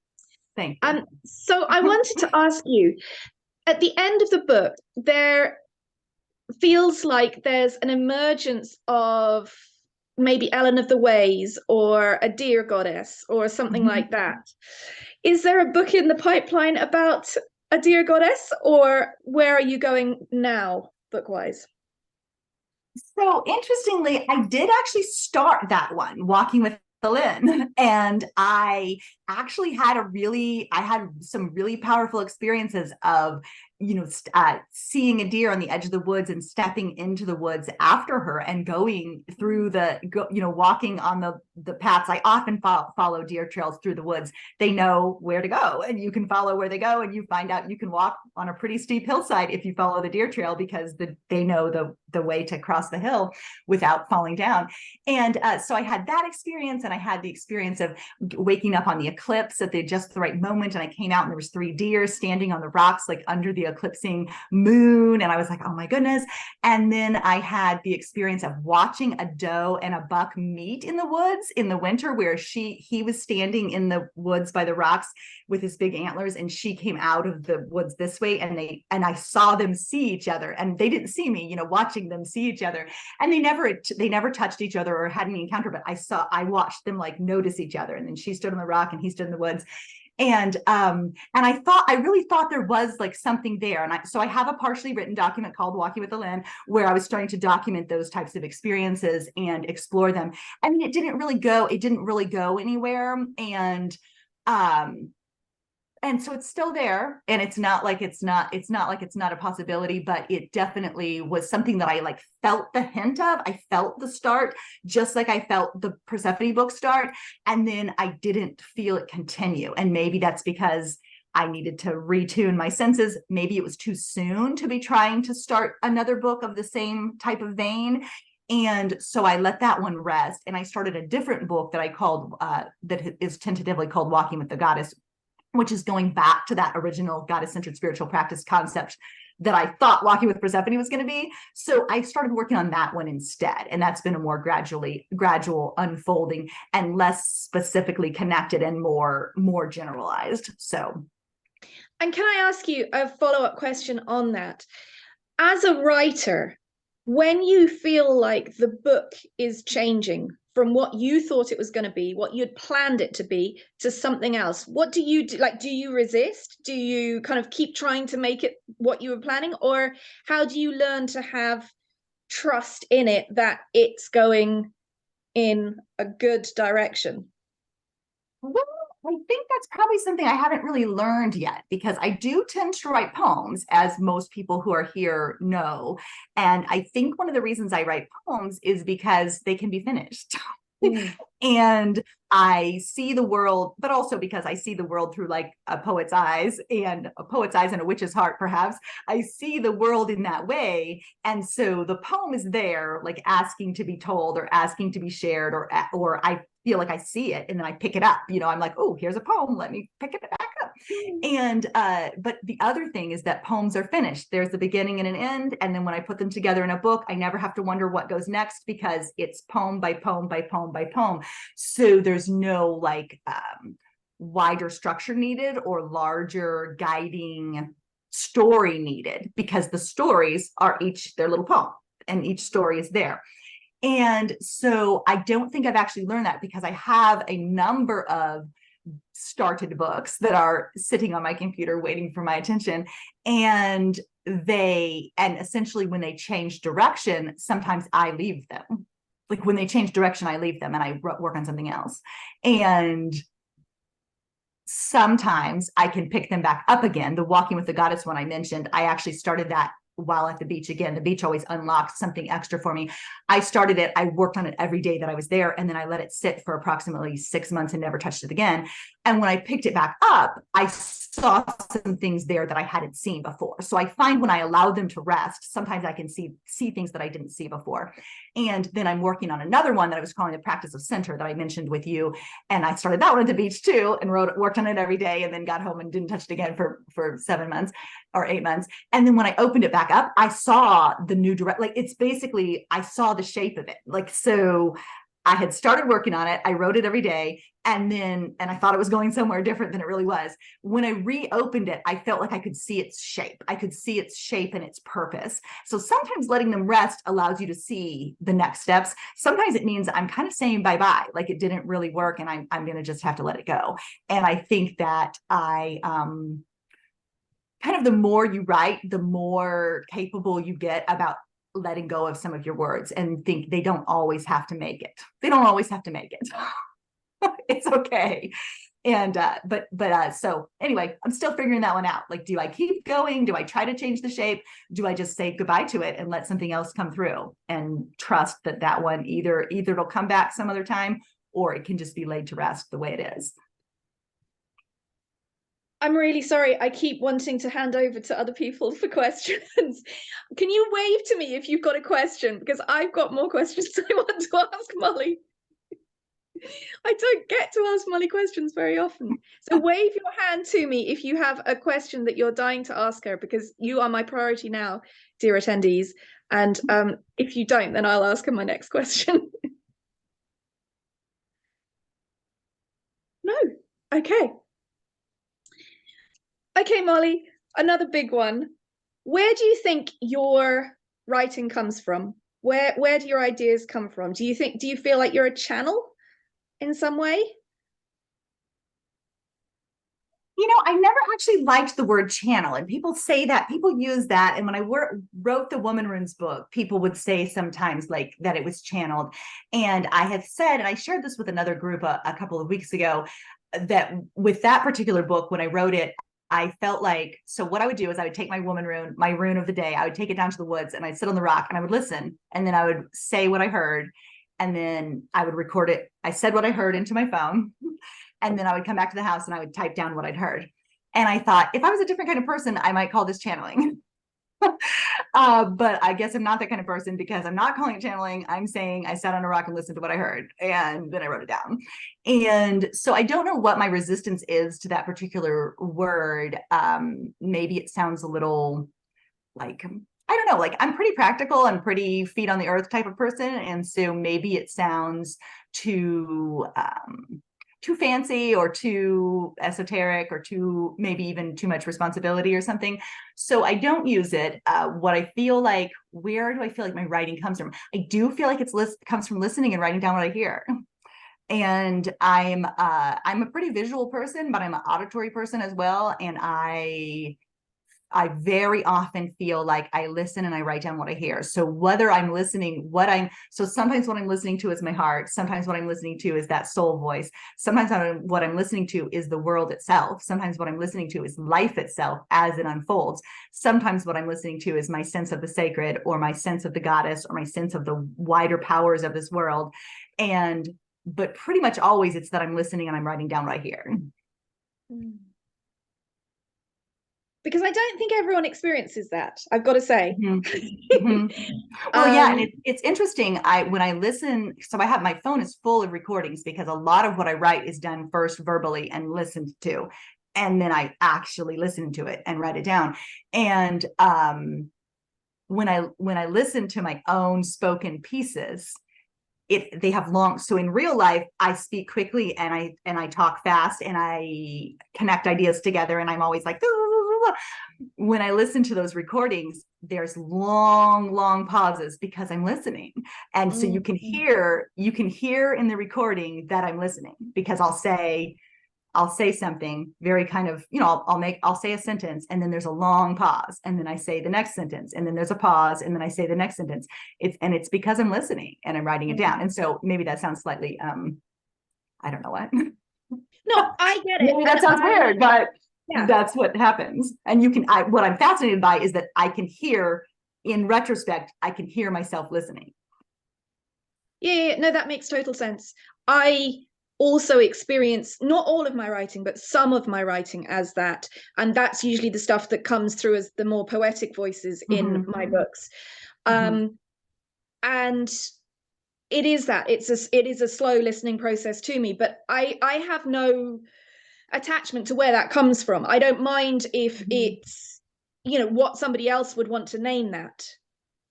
Thank you. So I wanted to ask you, at the end of the book, there feels like there's an emergence of maybe Ellen of the Ways or a deer goddess or something like that. Is there a book in the pipeline about a deer goddess, or where are you going now book-wise? So interestingly, I did actually start that one, Walking with Lynn, and I actually had some really powerful experiences of seeing a deer on the edge of the woods and stepping into the woods after her and going through walking on the paths. I often follow deer trails through the woods. They know where to go, and you can follow where they go, and you find out you can walk on a pretty steep hillside if you follow the deer trail, because they know the way to cross the hill without falling down. And so I had that experience, and I had the experience of waking up on the eclipse at just the right moment, and I came out and there was 3 deer standing on the rocks like under the eclipsing moon, and I was like, oh my goodness. And then I had the experience of watching a doe and a buck meet in the woods in the winter, where he was standing in the woods by the rocks with his big antlers, and she came out of the woods this way, and I saw them see each other, and they didn't see me, watching them see each other, and they never touched each other or had any encounter, but I watched them like notice each other. And then she stood on the rock and he stood in the woods. And I really thought there was like something there. And so I have a partially written document called Walking with the Lynn, where I was starting to document those types of experiences and explore them. I mean, it didn't really go anywhere. And so it's still there, and it's not like it's not a possibility, but it definitely was something that I like felt the hint of. I felt the start, just like I felt the Persephone book start, and then I didn't feel it continue. And maybe that's because I needed to retune my senses. Maybe it was too soon to be trying to start another book of the same type of vein. And so I let that one rest, and I started a different book that I called that is tentatively called Walking with the Goddess, which is going back to that original goddess-centered spiritual practice concept that I thought Walking with Persephone was going to be. So I started working on that one instead. And that's been a more gradual unfolding and less specifically connected and more generalized. So And can I ask you a follow-up question on that? As a writer, when you feel like the book is changing from what you thought it was going to be, what you had planned it to be, to something else, what do you do? Like, do you resist? Do you kind of keep trying to make it what you were planning? Or how do you learn to have trust in it that it's going in a good direction? Well, I think that's probably something I haven't really learned yet, because I do tend to write poems, as most people who are here know. And I think one of the reasons I write poems is because they can be finished. And I see the world, but also because I see the world through like a poet's eyes, and a poet's eyes and a witch's heart, perhaps. I see the world in that way. And so the poem is there, like asking to be told or asking to be shared, or I feel like I see it and then I pick it up. You know, I'm like, oh, here's a poem. Let me pick it back up. And but the other thing is that poems are finished. There's a beginning and an end. And then when I put them together in a book, I never have to wonder what goes next, because it's poem by poem by poem by poem. So there's no like wider structure needed or larger guiding story needed, because the stories are each their little poem and each story is there. And so I don't think I've actually learned that, because I have a number of started books that are sitting on my computer waiting for my attention. And essentially when they change direction, sometimes I leave them. Like when they change direction, I leave them and I work on something else. And sometimes I can pick them back up again. The Walking with the Goddess one I mentioned, I actually started that while at the beach. Again, the beach always unlocked something extra for me. I started it, I worked on it every day that I was there, and then I let it sit for approximately 6 months and never touched it again. And when I picked it back up, I saw some things there that I hadn't seen before. So I find when I allow them to rest, sometimes I can see things that I didn't see before. And then I'm working on another one that I was calling the Practice of Center, that I mentioned with you. And I started that one at the beach too, and worked on it every day, and then got home and didn't touch it again for 7 months or 8 months. And then when I opened it back up, I saw the new direct, like it's basically, I saw the shape of it. Like, so I had started working on it. I wrote it every day. And I thought it was going somewhere different than it really was. When I reopened it, I felt like I could see its shape. I could see its shape and its purpose. So sometimes letting them rest allows you to see the next steps. Sometimes it means I'm kind of saying bye-bye, like it didn't really work and I'm going to just have to let it go. And I think that kind of the more you write, the more capable you get about letting go of some of your words, and think they don't always have to make it. They don't always have to make it. It's okay. And so anyway, I'm still figuring that one out. Like, do I keep going? Do I try to change the shape? Do I just say goodbye to it and let something else come through, and trust that one either it'll come back some other time, or it can just be laid to rest the way it is? I'm really sorry. I keep wanting to hand over to other people for questions. Can you wave to me if you've got a question? Because I've got more questions I want to ask Molly. I don't get to ask Molly questions very often. So wave your hand to me if you have a question that you're dying to ask her, because you are my priority now, dear attendees. And if you don't, then I'll ask her my next question. No. Okay. Okay, Molly, another big one. Where do you think your writing comes from? Where do your ideas come from? Do you feel like you're a channel in some way? You know, I never actually liked the word channel, and people say that, people use that. And when I wrote the Woman Runes book, people would say sometimes like that it was channeled. And I have said, and I shared this with another group a couple of weeks ago, that with that particular book, when I wrote it, I felt like, so what I would do is I would take my woman rune, my rune of the day, I would take it down to the woods and I'd sit on the rock and I would listen. And then I would say what I heard. And then I would record it. I said what I heard into my phone. And then I would come back to the house and I would type down what I'd heard. And I thought, if I was a different kind of person, I might call this channeling. But I guess I'm not that kind of person, because I'm not calling it channeling. I'm saying I sat on a rock and listened to what I heard, and then I wrote it down. And so I don't know what my resistance is to that particular word. Maybe it sounds a little like, I don't know, like I'm pretty practical, I'm pretty feet on the earth type of person. And so maybe it sounds too fancy or too esoteric or too maybe even too much responsibility or something. So I don't use it. What I feel like, where do I feel like my writing comes from? I do feel like comes from listening and writing down what I hear. And I'm a pretty visual person, but I'm an auditory person as well. And I very often feel like I listen and I write down what I hear. So whether I'm listening, so sometimes what I'm listening to is my heart. Sometimes what I'm listening to is that soul voice. Sometimes what I'm listening to is the world itself. Sometimes what I'm listening to is life itself as it unfolds. Sometimes what I'm listening to is my sense of the sacred, or my sense of the goddess, or my sense of the wider powers of this world. But pretty much always it's that I'm listening and I'm writing down what I hear. Because I don't think everyone experiences that, I've got to say. Well, yeah, and it's interesting. When I listen, so I have, my phone is full of recordings because a lot of what I write is done first verbally and listened to, and then I actually listen to it and write it down. And when I listen to my own spoken pieces, they have long, so in real life I speak quickly and I talk fast and I connect ideas together and I'm always like, when I listen to those recordings, there's long pauses because I'm listening. And so you can hear in the recording that I'm listening, because I'll say something very kind of, I'll say a sentence and then there's a long pause and then I say the next sentence and then there's a pause and then I say the next sentence. It's because I'm listening and I'm writing it down. And so maybe that sounds slightly, I don't know what. No, I get it. Maybe that sounds weird, but yeah, that's what happens. And what I'm fascinated by is that I can hear, in retrospect, I can hear myself listening. Yeah, no, that makes total sense. I also experience not all of my writing, but some of my writing as that. And that's usually the stuff that comes through as the more poetic voices in my books. And it is that it is a slow listening process to me, but I have no attachment to where that comes from. I don't mind if it's, what somebody else would want to name that.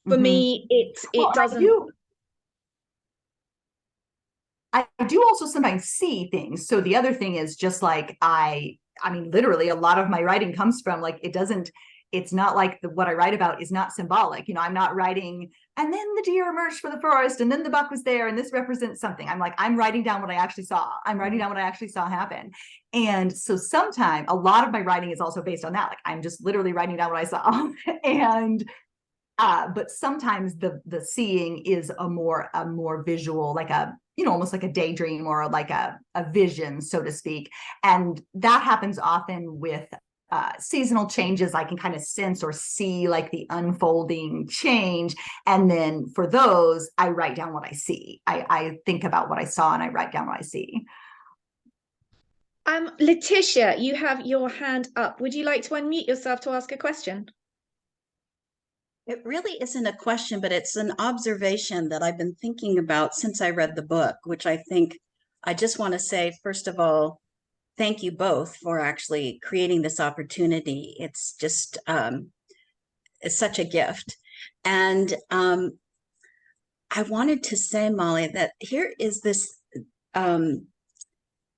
For me, it doesn't. I do also sometimes see things. So the other thing is just like, I mean, literally a lot of my writing comes from like, it's not like what I write about is not symbolic. I'm not writing, and then the deer emerged from the forest and then the buck was there and this represents something. I'm writing down what I actually saw. I'm writing down what I actually saw happen. And so sometimes a lot of my writing is also based on that. Like I'm just literally writing down what I saw. And but sometimes the seeing is a more visual, like almost like a daydream or like a vision, so to speak. And that happens often with seasonal changes. I can kind of sense or see like the unfolding change. And then for those, I write down what I see. I think about what I saw and I write down what I see. Letitia, you have your hand up. Would you like to unmute yourself to ask a question? It really isn't a question, but it's an observation that I've been thinking about since I read the book, which I think I just want to say, first of all, thank you both for actually creating this opportunity. It's just, it's such a gift. And I wanted to say, Molly, that here is this,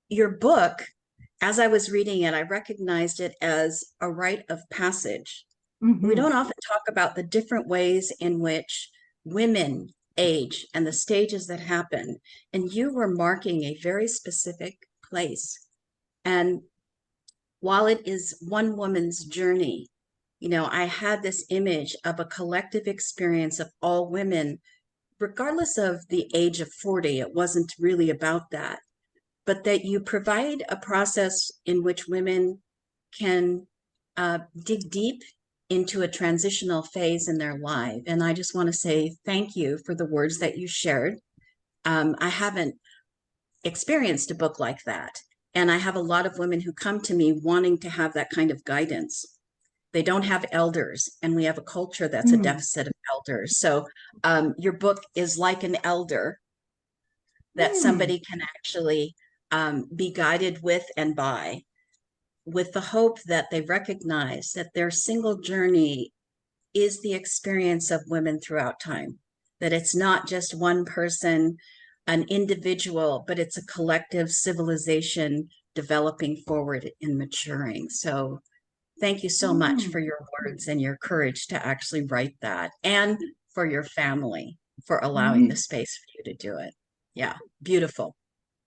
your book, as I was reading it, I recognized it as a rite of passage. We don't often talk about the different ways in which women age and the stages that happen. And you were marking a very specific place. And while it is one woman's journey, I had this image of a collective experience of all women, regardless of the age of 40. It wasn't really about that, but that you provide a process in which women can dig deep into a transitional phase in their life. And I just want to say thank you for the words that you shared. I haven't experienced a book like that. And I have a lot of women who come to me wanting to have that kind of guidance. They don't have elders, and we have a culture that's a deficit of elders. So your book is like an elder that somebody can actually be guided with and by, with the hope that they recognize that their single journey is the experience of women throughout time, that it's not just one person an individual, but it's a collective civilization developing forward and maturing. So thank you so much for your words and your courage to actually write that, and for your family for allowing the space for you to do it. Yeah, beautiful.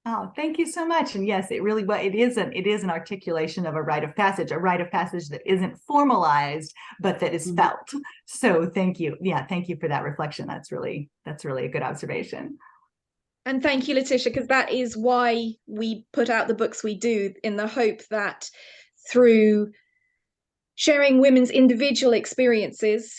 Oh, thank you so much. And yes, it really, it is an articulation of a rite of passage that isn't formalized, but that is felt. So thank you. Yeah, thank you for that reflection. That's really a good observation. And thank you, Letitia, because that is why we put out the books we do, in the hope that through sharing women's individual experiences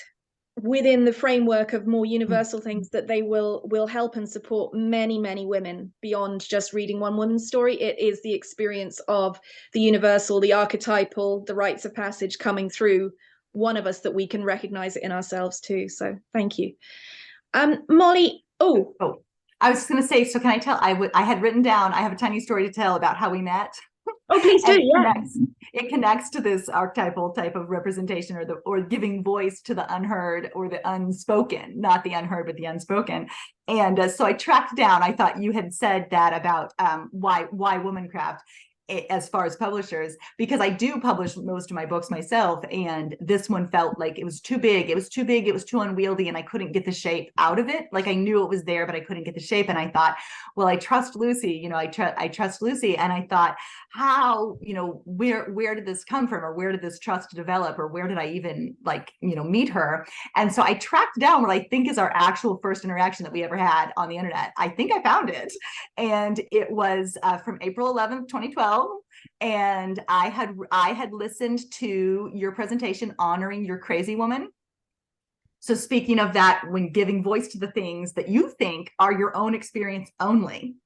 within the framework of more universal things, that they will help and support many, many women beyond just reading one woman's story. It is the experience of the universal, the archetypal, the rites of passage coming through one of us that we can recognize it in ourselves too. So thank you. Molly, I was just going to say, so can I tell, I had written down, I have a tiny story to tell about how we met. Oh, please do. It connects to this archetypal type of representation, or giving voice to the unheard or the unspoken, not the unheard, but the unspoken. And so I tracked down, I thought you had said that about why Womancraft, as far as publishers, because I do publish most of my books myself, and this one felt like it was too big. It was too unwieldy, and I couldn't get the shape out of it. Like, I knew it was there, but I couldn't get the shape. And I thought, well, I trust Lucy, I trust Lucy. And I thought, how, where did this come from, or where did this trust develop, or where did I even meet her? And so I tracked down what I think is our actual first interaction that we ever had on the internet. I think I found it, and it was from April 11th, 2012. And I had listened to your presentation, Honoring Your Crazy Woman. So speaking of that, when giving voice to the things that you think are your own experience only,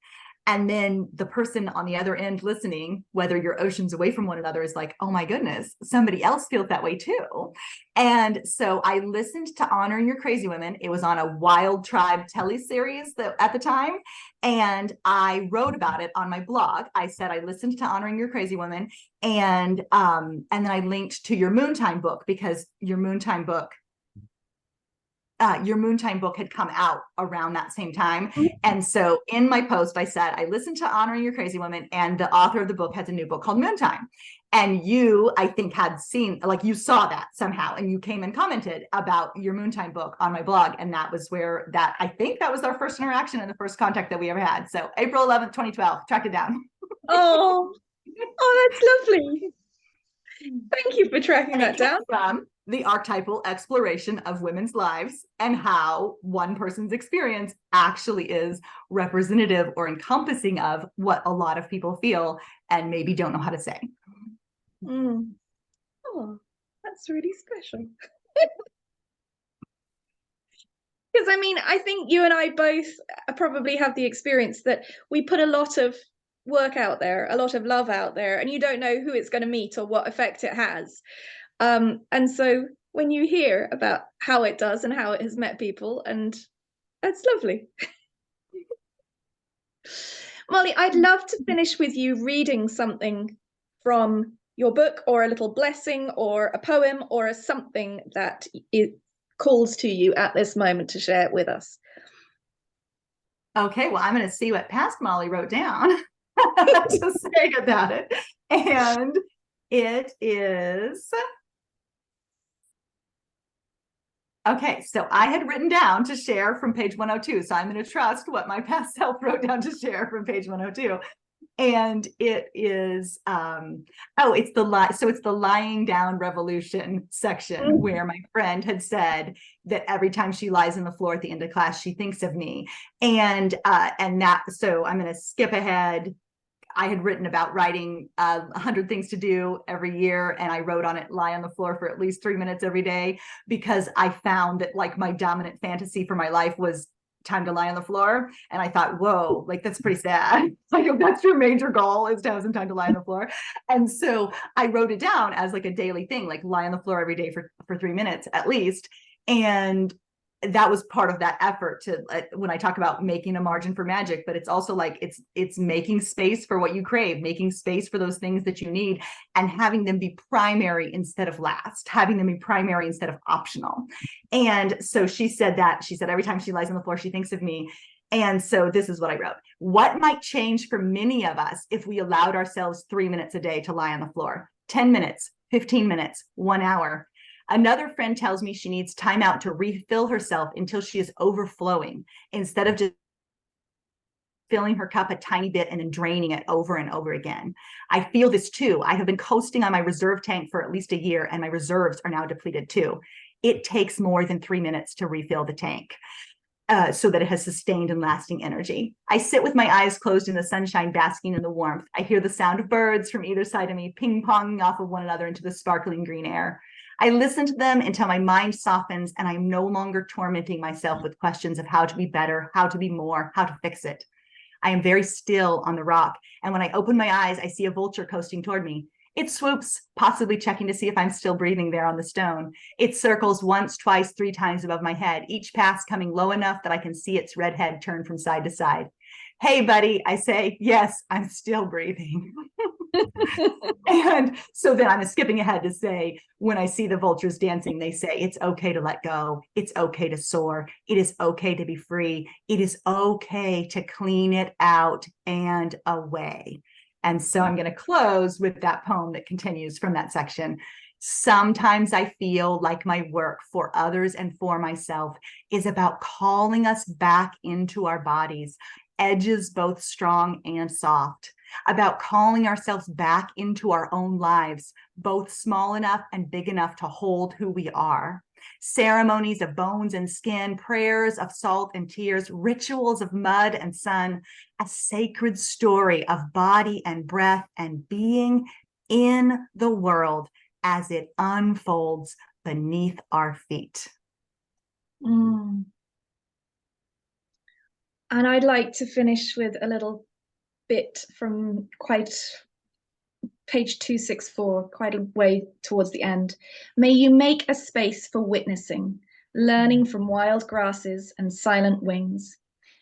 and then the person on the other end listening, whether you're oceans away from one another, is like, oh my goodness, somebody else feels that way too. And so I listened to Honoring Your Crazy Women. It was on a Wild Tribe tele series at the time. And I wrote about it on my blog. I said, I listened to Honoring Your Crazy Women. And then I linked to your Moontime book, because your Moontime book had come out around that same time. And so in my post, I said, I listened to Honoring Your Crazy Woman, and the author of the book has a new book called Moontime. And you, I think, had seen, you saw that somehow, and you came and commented about your Moontime book on my blog. And that was where I think that was our first interaction and the first contact that we ever had. So April 11th, 2012, track it down. Oh, that's lovely. Thank you for tracking that down. From the archetypal exploration of women's lives, and how one person's experience actually is representative or encompassing of what a lot of people feel and maybe don't know how to say. Oh, that's really special. Because I think you and I both probably have the experience that we put a lot of work out there, a lot of love out there, and you don't know who it's going to meet or what effect it has. And so when you hear about how it does and how it has met people, and that's lovely. Molly, I'd love to finish with you reading something from your book, or a little blessing, or a poem, or something that it calls to you at this moment to share it with us. Okay, well, I'm going to see what past Molly wrote down to say about it. And it is... Okay, so I had written down to share from page 102. So I'm going to trust what my past self wrote down to share from page 102. And it is, it's the lying down revolution section, where my friend had said that every time she lies on the floor at the end of class, she thinks of me. And so I'm going to skip ahead. I had written about writing 100 things to do every year, and I wrote on it, lie on the floor for at least 3 minutes every day, because I found that my dominant fantasy for my life was time to lie on the floor. And I thought, whoa, that's pretty sad. If that's your major goal, is to have some time to lie on the floor. And so I wrote it down as a daily thing, lie on the floor every day for 3 minutes at least. And that was part of that effort to, when I talk about making a margin for magic, but it's also it's making space for what you crave, making space for those things that you need, and having them be primary instead of last, having them be primary instead of optional. And so she said every time she lies on the floor, she thinks of me. And so this is what I wrote. What might change for many of us if we allowed ourselves 3 minutes a day to lie on the floor? 10 minutes, 15 minutes, 1 hour. Another friend tells me she needs time out to refill herself until she is overflowing, instead of just filling her cup a tiny bit and then draining it over and over again. I feel this too. I have been coasting on my reserve tank for at least a year, and my reserves are now depleted too. It takes more than 3 minutes to refill the tank. So that it has sustained and lasting energy. I sit with my eyes closed in the sunshine, basking in the warmth. I hear the sound of birds from either side of me, ping-ponging off of one another into the sparkling green air. I listen to them until my mind softens and I'm no longer tormenting myself with questions of how to be better, how to be more, how to fix it. I am very still on the rock, and when I open my eyes, I see a vulture coasting toward me. It swoops, possibly checking to see if I'm still breathing there on the stone. It circles once, twice, 3 times above my head, each pass coming low enough that I can see its red head turn from side to side. Hey, buddy, I say, yes, I'm still breathing. And so then I'm skipping ahead to say, when I see the vultures dancing, they say, it's okay to let go. It's okay to soar. It is okay to be free. It is okay to clean it out and away. And so I'm going to close with that poem that continues from that section. Sometimes I feel like my work for others and for myself is about calling us back into our bodies, edges both strong and soft, about calling ourselves back into our own lives, both small enough and big enough to hold who we are. Ceremonies of bones and skin, prayers of salt and tears, rituals of mud and sun, a sacred story of body and breath and being in the world as it unfolds beneath our feet. And I'd like to finish with a little bit from page 264, quite a way towards the end. May you make a space for witnessing, learning from wild grasses and silent wings.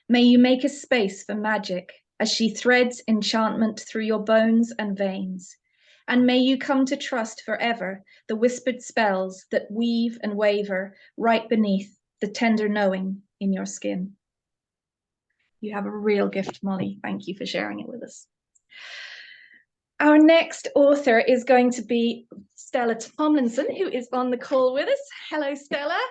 May you make a space for magic as she threads enchantment through your bones and veins. And may you come to trust forever the whispered spells that weave and waver right beneath the tender knowing in your skin. You have a real gift, Molly. Thank you for sharing it with us. Our next author is going to be Stella Tomlinson, who is on the call with us. Hello, Stella.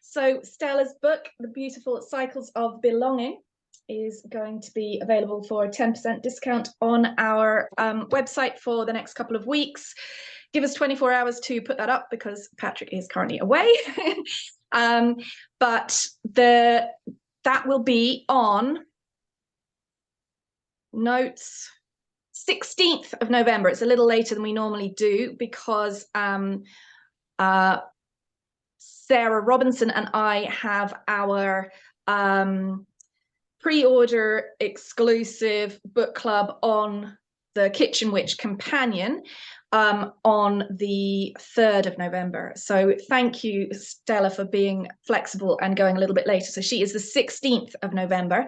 So Stella's book, The Beautiful Cycles of Belonging, is going to be available for a 10% discount on our website for the next couple of weeks. Give us 24 hours to put that up because Patrick is currently away. But that will be on notes 16th of November. It's a little later than we normally do because Sarah Robinson and I have our pre-order exclusive book club on the Kitchen Witch Companion on the 3rd of November. So thank you, Stella, for being flexible and going a little bit later. So she is the 16th of November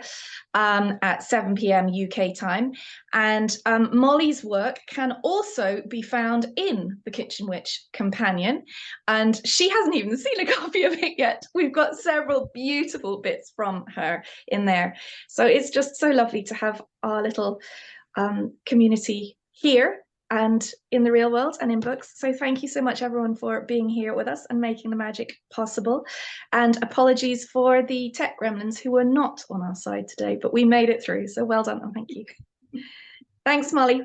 at 7 p.m. UK time. And Molly's work can also be found in the Kitchen Witch Companion. And she hasn't even seen a copy of it yet. We've got several beautiful bits from her in there. So it's just so lovely to have our little community here and in the real world and in books. So thank you so much, everyone, for being here with us and making the magic possible. And apologies for the tech gremlins who were not on our side today, but we made it through. So well done and thank you. Thanks, Molly.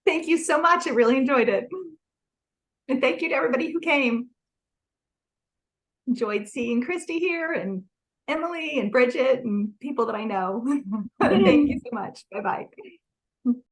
Thank you so much. I really enjoyed it. And thank you to everybody who came. Enjoyed seeing Christy here and Emily and Bridget and people that I know. Thank you so much. Bye-bye.